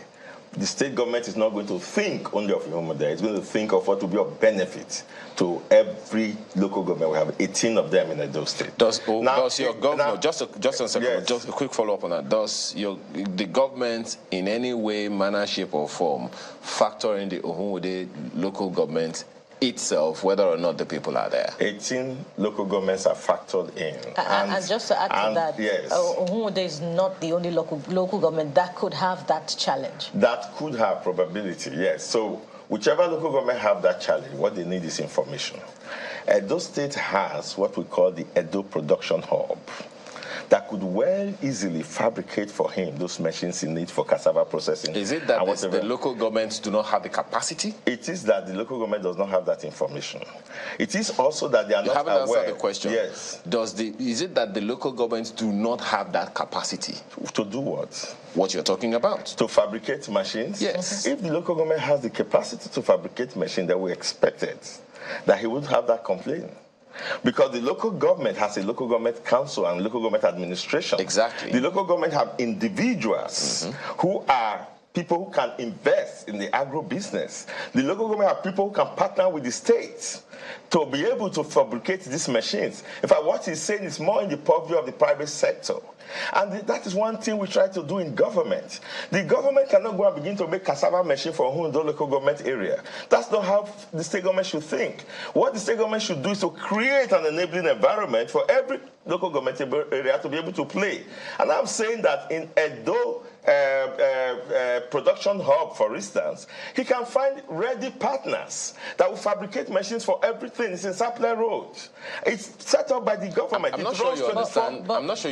The state government is not going to think only of Uhunwude. It's going to think of what will be of benefit to every local government. We have 18 of them in Edo State.
Does your government, just a second, yes. Just a quick follow-up on that, does the government in any way, manner, shape or form factor in the Uhunwude local government itself, whether or not the people are there?
18 local governments are factored in.
And just to add to that,
yes.
Uhunwude is not the only local government that could have that challenge.
That could have probability, yes. So whichever local government have that challenge, what they need is information. Edo State has what we call the Edo Production Hub that could well easily fabricate for him those machines he needs for cassava processing.
Is it that the local governments do not have the capacity?
It is that the local government does not have that information. It is also that they are not aware. You haven't
answered the question.
Yes.
Is it that the local governments do not have that capacity?
To do what?
What you're talking about.
To fabricate machines?
Yes.
If the local government has the capacity to fabricate machines that we expected, that he would have that complaint. Because the local government has a local government council and local government administration.
Exactly.
The local government have individuals who are people who can invest in the agro business. The local government have people who can partner with the states to be able to fabricate these machines. In fact, what he's saying is more in the purview of the private sector. And that is one thing we try to do in government. The government cannot go and begin to make cassava machine for Uhunwude local government area. That's not how the state government should think. What the state government should do is to create an enabling environment for every local government area to be able to play. And I'm saying that in Edo production hub, for instance, he can find ready partners that will fabricate machines for everything. It's in Sapler Road. It's set up by the government.
I'm not sure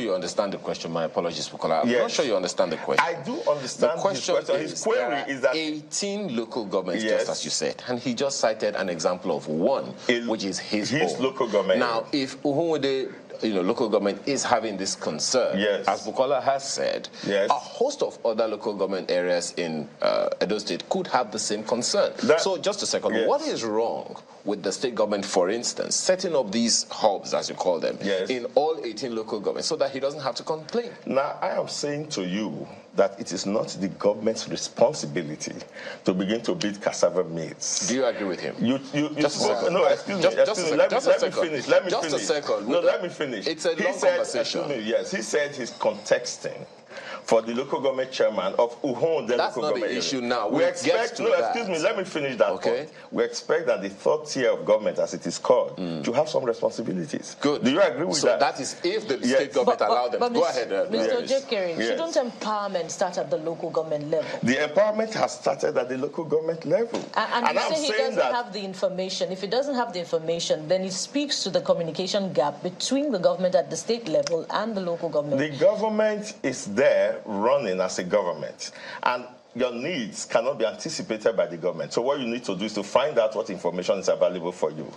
you understand the question. My apologies, Bukola. I'm not sure you understand the question.
I do understand
the question.
His query is that
18 local governments, just as you said, and he just cited an example of one, which is his
local government.
Now, if Uhunwude local government is having this concern, as Bukola has said, a host of other local government areas in Edo State could have the same concern. So just a second, what is wrong with the state government, for instance, setting up these hubs, as you call them, in all 18 local governments so that he doesn't have to complain?
Now, I am saying to you that it is not the government's responsibility to begin to build cassava mills.
Do you agree with him?
Just a second. No, excuse me. Let me finish.
Just a second.
No, let me finish.
It's a long conversation.
He said he's contexting for the local government chairman of Uhon, the
That's
local
not
government
the issue
area.
now.
We expect, excuse me, let me finish that point. We expect that the third tier of government, as it is called, to have some responsibilities.
Good.
Do you agree with that?
So that is if the state government allow them. Go ahead.
Mr. Ojekere, shouldn't empowerment start at the local government level?
The empowerment has started at the local government level.
And you say he doesn't have the information. If he doesn't have the information, then it speaks to the communication gap between the government at the state level and the local government.
The government is there running as a government. And your needs cannot be anticipated by the government. So what you need to do is to find out what information is available for you.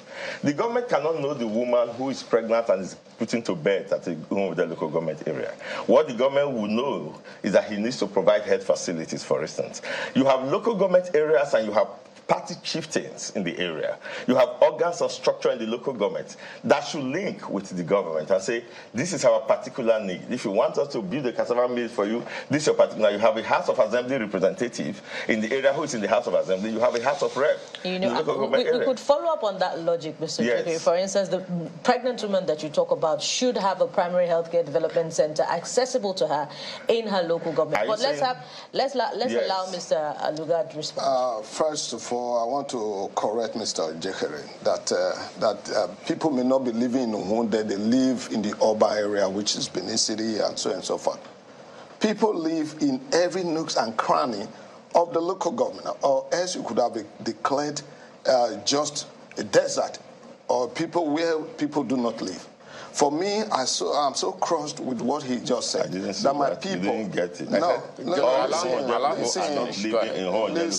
The government cannot know the woman who is pregnant and is put into bed at the home of the local government area. What the government will know is that he needs to provide health facilities, for instance. You have local government areas and you have party chieftains in the area. You have organs of structure in the local government that should link with the government and say, this is our particular need. If you want us to build a cassava mill for you, this is your particular. You have a House of Assembly representative in the area who is in the House of Assembly. You have a House of Rep.
You know, we could follow up on that logic, Mr. Yes. For instance, the pregnant woman that you talk about should have a primary healthcare development center accessible to her in her local government. But let's allow Mr. Aluga to respond.
First of all, I want to correct Mr. Ojekere that people may not be living in Uhunde, they live in the urban area, which is Benin City and so on and so forth. People live in every nook and cranny of the local government, or else you could have declared just a desert or people where people do not live. For me, I'm so crossed with what he just said. That my people... You didn't get it.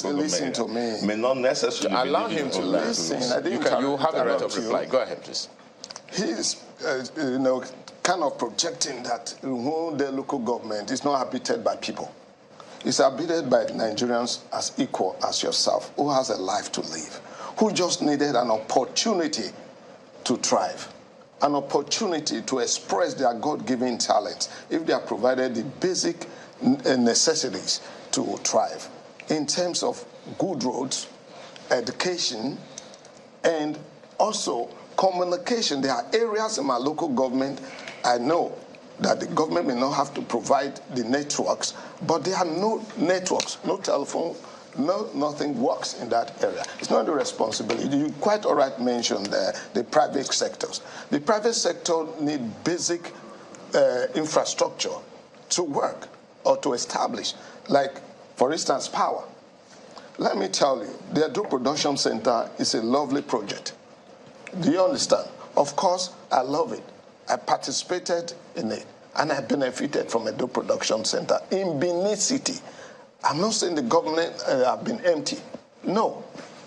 Listen to me.
May not necessarily
allow him to
listen.
You have a right of reply. Go ahead, please.
He's, kind of projecting that the local government is not habited by people. It's habited by Nigerians as equal as yourself, who has a life to live, who just needed an opportunity to thrive. An opportunity to express their God-given talents if they are provided the basic necessities to thrive in terms of good roads, education, and also communication. There are areas in my local government I know that the government may not have to provide the networks, but there are no networks, no telephone, nothing works in that area. It's not the responsibility. You quite all right mentioned the private sectors. The private sector need basic infrastructure to work or to establish, like, for instance, power. Let me tell you, the Edo Production Center is a lovely project. Do you understand? Of course, I love it. I participated in it, and I benefited from Edo Production Center in Benin City. I'm not saying the government have been empty. No.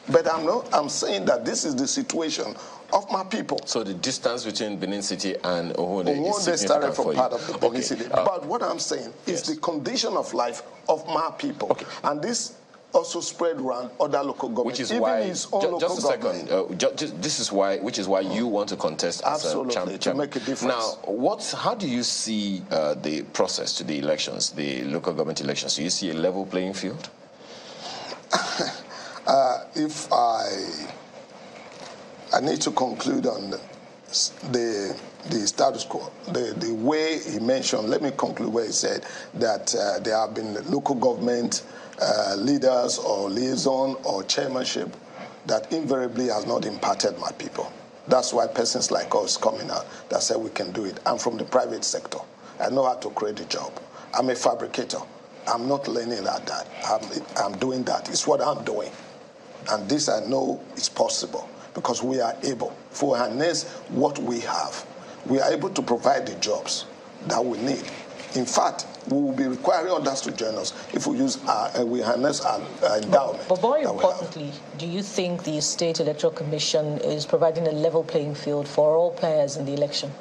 But I'm saying that this is the situation of my people.
So the distance between Benin City and Uhunde is significant
started from
for
part of the Benin City. But what I'm saying is the condition of life of my people. Okay. And this also spread around other local governments. Which is why,
just a second, which is why you want to contest as a champion.
To make a difference.
Now, how do you see the process to the elections, the local government elections? Do you see a level playing field?
If I need to conclude on the status quo, the way he mentioned, let me conclude where he said that there have been local government leaders or liaison or chairmanship that invariably has not impacted my people. That's why persons like us coming out that say we can do it. I'm from the private sector. I know how to create a job. I'm a fabricator. I'm not learning at that. I'm doing that. It's what I'm doing. And this I know is possible because we are able. If we harness what we have, we are able to provide the jobs that we need. In fact, we will be requiring others to join us if we harness our endowment.
But more importantly, do you think the State Electoral Commission is providing a level playing field for all players in the election?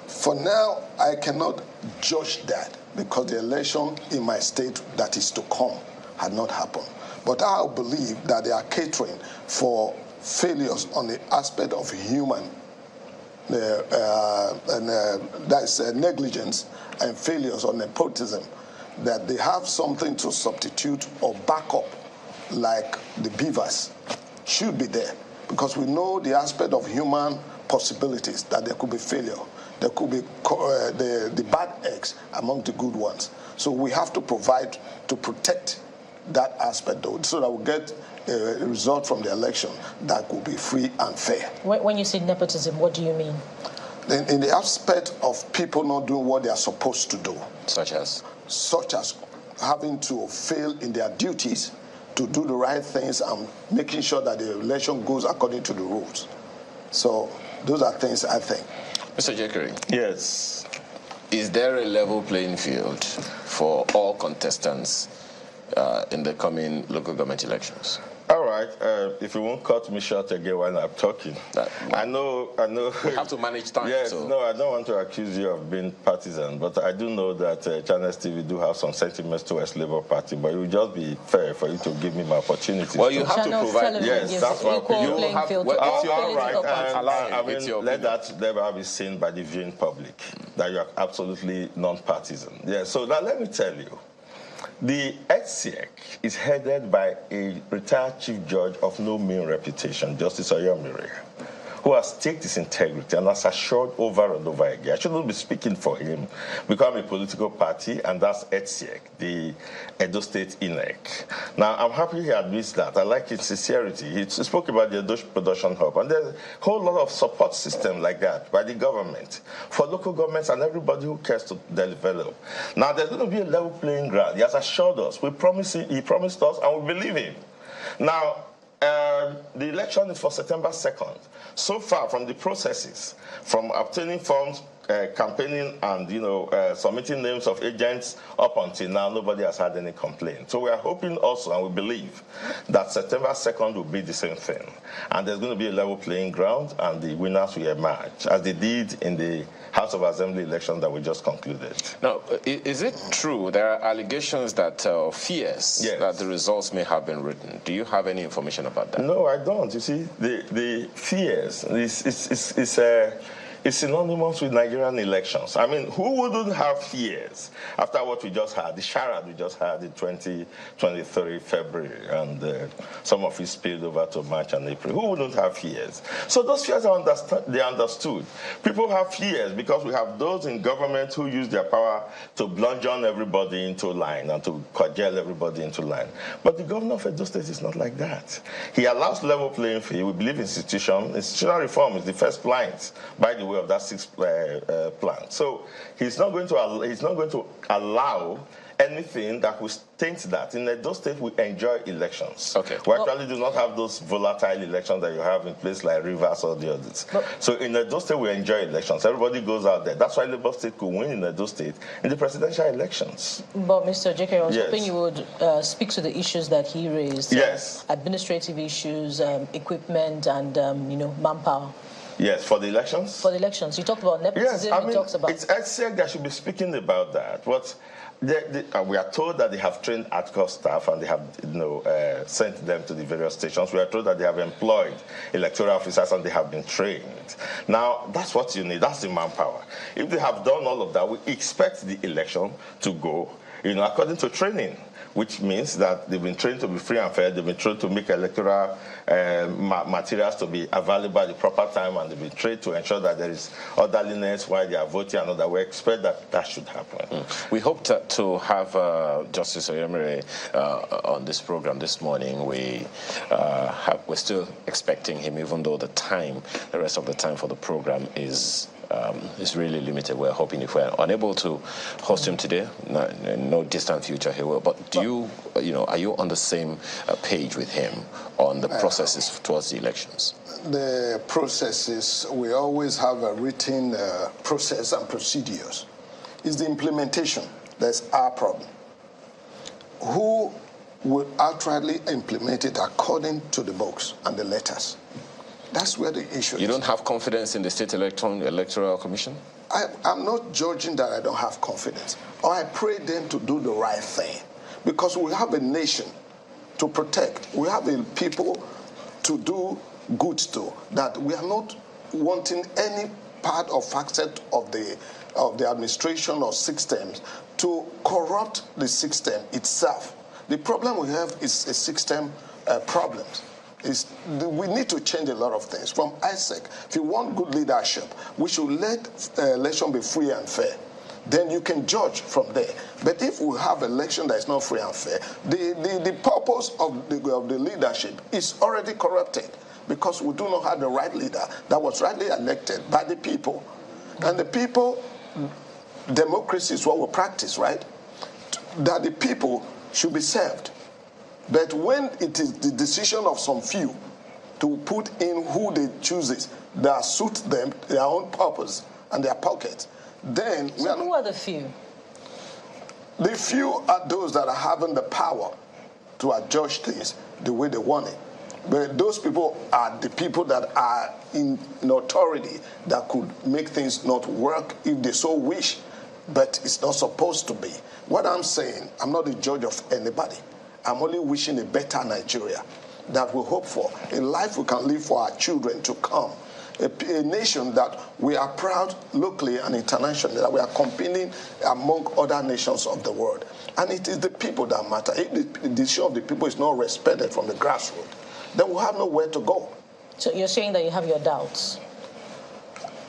For now, I cannot judge that because the election in my state that is to come had not happened. But I believe that they are catering for failures on the aspect of human that's negligence and failures or nepotism, that they have something to substitute or back up, like the beavers should be there, because we know the aspect of human possibilities that there could be failure. There could be the bad eggs among the good ones. So we have to provide to protect that aspect, though, so that we get a result from the election that will be free and fair.
When you say nepotism, what do you mean?
In the aspect of people not doing what they are supposed to do.
Such as
having to fail in their duties to do the right things and making sure that the election goes according to the rules. So those are things I think.
Mr. Jekiri.
Yes.
Is there a level playing field for all contestants in the coming local government elections?
All right. If you won't cut me short again while I'm talking. I know.
We have to manage time.
Yes.
So.
No, I don't want to accuse you of being partisan, but I do know that Channels TV do have some sentiments towards Labour Party, but it would just be fair for you to give me my opportunity.
Well, you have to provide.
Yes, that's what
you have.
all right. Let that never be seen by the viewing public that you are absolutely non-partisan. Yeah. So now let me tell you. The HCEC is headed by a retired chief judge of no mean reputation, Justice Oyomire, who has staked his integrity and has assured over and over again. I shouldn't be speaking for him because I'm a political party, and that's HCEC, the Edo State INEC. Now, I'm happy he admits that. I like his sincerity. He spoke about the Edo Production Hub, and there's a whole lot of support system like that by the government for local governments and everybody who cares to develop. Now, there's going to be a level playing ground. He has assured us. He promised us, and we believe him. Now, the election is for September 2nd. So far from the processes, from obtaining forms, campaigning, and submitting names of agents up until now, nobody has had any complaint. So we are hoping also, and we believe, that September 2nd will be the same thing. And there's going to be a level playing ground, and the winners will emerge, as they did in the House of Assembly election that we just concluded.
Now, is it true there are allegations that fears that the results may have been written? Do you have any information about that?
No, I don't. You see, the fears is synonymous with Nigerian elections. I mean, who wouldn't have fears after what we just had, the charade we just had in 23 February, and some of it spilled over to March and April? Who wouldn't have fears? So those fears are understood. People have fears because we have those in government who use their power to bludgeon everybody into line and to cajole everybody into line. But the governor of Edo State is not like that. He allows level playing field. We believe institutional reform is the first plank, by the way, of that sixth plan. So he's not going to allow anything that will taint that. In Edo State, we enjoy elections.
Okay.
We actually do not have those volatile elections that you have in places like Rivers or the others. So in Edo State, we enjoy elections. Everybody goes out there. That's why Labour State could win in Edo State in the presidential elections.
But Mr. Jekiri, I was hoping you would speak to the issues that he raised.
Yes.
Administrative issues, equipment, and manpower.
Yes, for the elections?
For the elections. You talked about nepotism.
Yes, I mean,
talks about...
it's HCEC that should be speaking about that. But we are told that they have trained ATCO staff and they have sent them to the various stations. We are told that they have employed electoral officers and they have been trained. Now, that's what you need. That's the manpower. If they have done all of that, we expect the election to go according to training, which means that they've been trained to be free and fair, they've been trained to make electoral materials to be available at the proper time, and they've been trained to ensure that there is orderliness while they are voting and all that. We expect that should happen.
We hope to have Justice Oyomire on this program this morning. We're still expecting him, even though the rest of the time for the program is really limited. We're hoping if we're unable to host him today, no distant future he will. But are you on the same page with him on the processes towards the elections?
The processes, we always have a written process and procedures. It's the implementation that's our problem. Who will outrightly implement it according to the books and the letters? That's where the issue is.
You don't have confidence in the State Electoral Commission?
I'm not judging that I don't have confidence. Or I pray them to do the right thing. Because we have a nation to protect. We have a people to do good to. That we are not wanting any part or facet of the administration or systems to corrupt the system itself. The problem we have is a system problems. we need to change a lot of things. From ISEC, if you want good leadership, we should let election be free and fair. Then you can judge from there. But if we have election that is not free and fair, the purpose of the leadership is already corrupted, because we do not have the right leader that was rightly elected by the people. And the people, democracy is what we practice, right? That the people should be served. But when it is the decision of some few to put in who they choose that suit them, their own purpose and their pocket, then
who are the few?
The few are those that are having the power to adjust things the way they want it. But those people are the people that are in authority that could make things not work if they so wish, but it's not supposed to be. What I'm saying, I'm not a judge of anybody. I'm only wishing a better Nigeria that we hope for, a life we can live for our children to come. A nation that we are proud locally and internationally, that we are competing among other nations of the world. And it is the people that matter. If the decision of the people is not respected from the grassroots, then we'll have nowhere to go.
So you're saying that you have your doubts?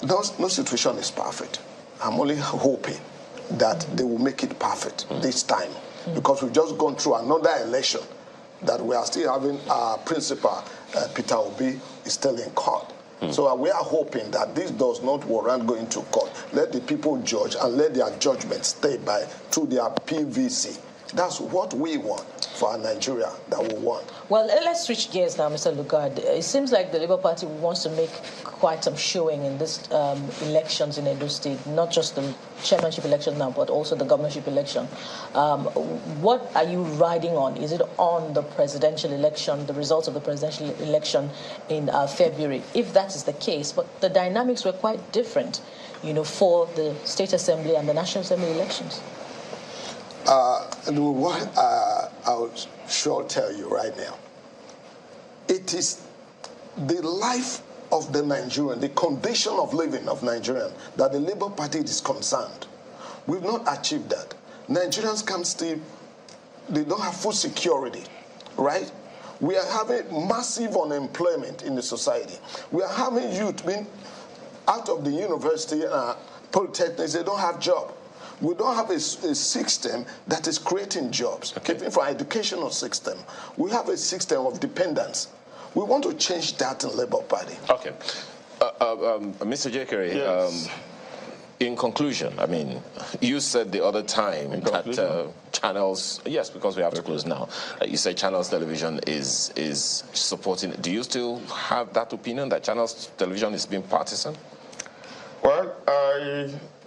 No situation is perfect. I'm only hoping that they will make it perfect this time, because we've just gone through another election that we are still having our principal, Peter Obi, is still in court. So we are hoping that this does not warrant going to court. Let the people judge and let their judgment stay through their PVC. That's what we want for our Nigeria that we want.
Well, let's switch gears now, Mr. Lugard. It seems like the Labour Party wants to make quite some showing in this elections in Edo State, not just the chairmanship election now, but also the governorship election. What are you riding on? Is it on the presidential election, the results of the presidential election in February? If that is the case, but the dynamics were quite different, for the State Assembly and the National Assembly elections.
What I'll sure tell you right now, it is the life of the Nigerian, the condition of living of Nigerian, that the Labour Party is concerned. We've not achieved that. Nigerians can still, they don't have food security, right? We are having massive unemployment in the society. We are having youth being out of the university and polytechnics, they don't have job. We don't have a system that is creating jobs. Even for our educational system, we have a system of dependence. We want to change that in Labour Party.
Okay. Mr. Jekere, yes. In conclusion, I mean, you said the other time that Channels, yes, because we have to close now, you said Channels Television is supporting. Do you still have that opinion that Channels Television is being partisan?
Well,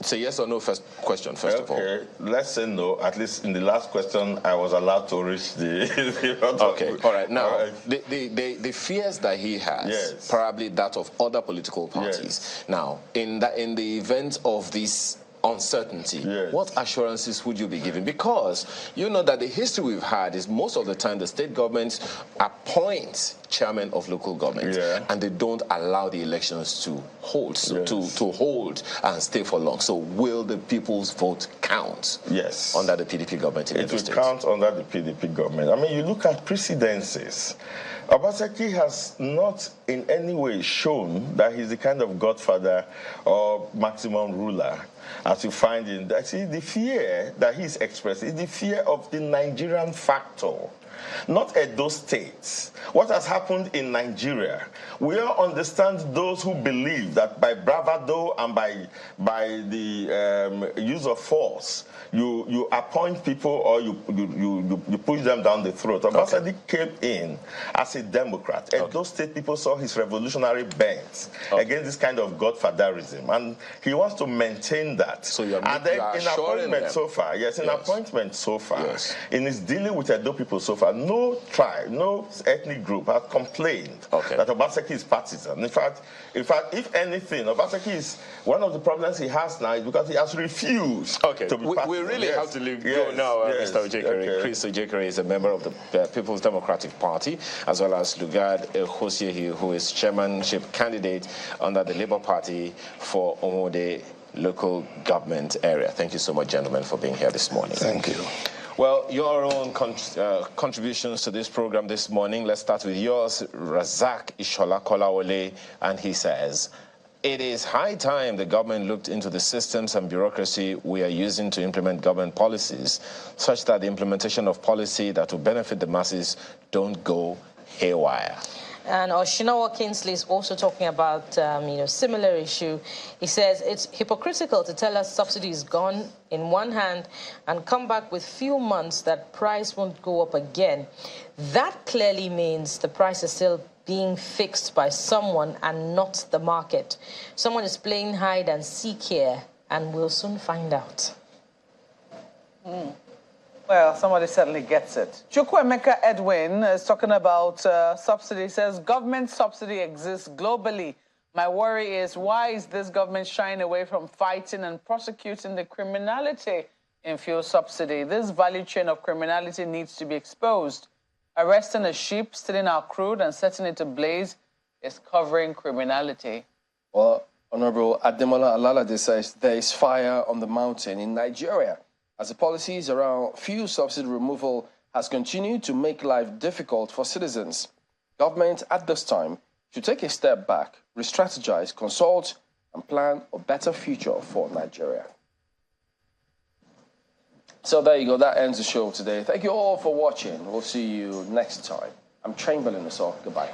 it's a yes or no question, first of all.
Okay, let's say no. At least in the last question, I was allowed to reach the
okay, all right. Now, the fears that he has, yes, probably that of other political parties. Yes. Now, in the event of this uncertainty, yes, what assurances would you be giving? Because you know that the history we've had is most of the time the state governments appoint chairman of local government, yeah, and they don't allow the elections to hold, yes, to hold and stay for long. So will the people's vote count? Yes, under the PDP government in
Edo State? It will count under the PDP government. I mean, you look at precedences. Obaseki has not in any way shown that he's the kind of godfather or maximum ruler as you find in that. See, the fear that he's expressed is the fear of the Nigerian factor, not Edo State. What has happened in Nigeria, we all understand those who believe that by bravado and by the use of force, you appoint people or you push them down the throat. Obaseki came in as a Democrat. Edo State people saw his revolutionary bent against this kind of godfatherism, and he wants to maintain that. So and then in appointment so far, yes, in appointment so far, yes, in his dealing with Edo people so far, no tribe, no ethnic group has complained that Obaseki is partisan. In fact, if anything, Obaseki is one of the problems he has now is because he has refused to be partisan.
We really have to go now, Mr. Ojekere. Chris Ojekere is a member of the People's Democratic Party, as well as Lugard Ehosiehi, who is chairmanship candidate under the Labour Party for Omode local government area. Thank you so much, gentlemen, for being here this morning.
Thank you.
Well, your own contributions to this program this morning. Let's start with yours, Razak Ishola Kolawole, and he says, it is high time the government looked into the systems and bureaucracy we are using to implement government policies, such that the implementation of policy that will benefit the masses don't go haywire.
And Oshinawa Kingsley is also talking about, similar issue. He says it's hypocritical to tell us subsidy is gone in one hand and come back with few months that price won't go up again. That clearly means the price is still being fixed by someone and not the market. Someone is playing hide and seek here, and we'll soon find out.
Well, somebody certainly gets it. Chukwuemeka Edwin is talking about subsidy. He says, government subsidy exists globally. My worry is, why is this government shying away from fighting and prosecuting the criminality in fuel subsidy? This value chain of criminality needs to be exposed. Arresting a ship, stealing our crude, and setting it ablaze is covering criminality.
Well, Honorable Ademola Alalade says there is fire on the mountain in Nigeria, as the policies around fuel subsidy removal has continued to make life difficult for citizens. Government at this time should take a step back, re-strategize, consult, and plan a better future for Nigeria. So there you go. That ends the show today. Thank you all for watching. We'll see you next time. I'm Chamberlain, so goodbye.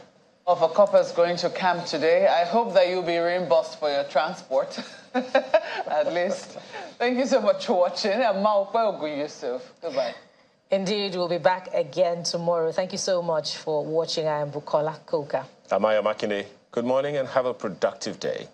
Of a coppers going to camp today, I hope that you'll be reimbursed for your transport, at least. Thank you so much for watching. I'm Maupe Yusuf. Goodbye.
Indeed, we'll be back again tomorrow. Thank you so much for watching. I am Bukola Koka.
Amaya Makinde. Good morning and have a productive day.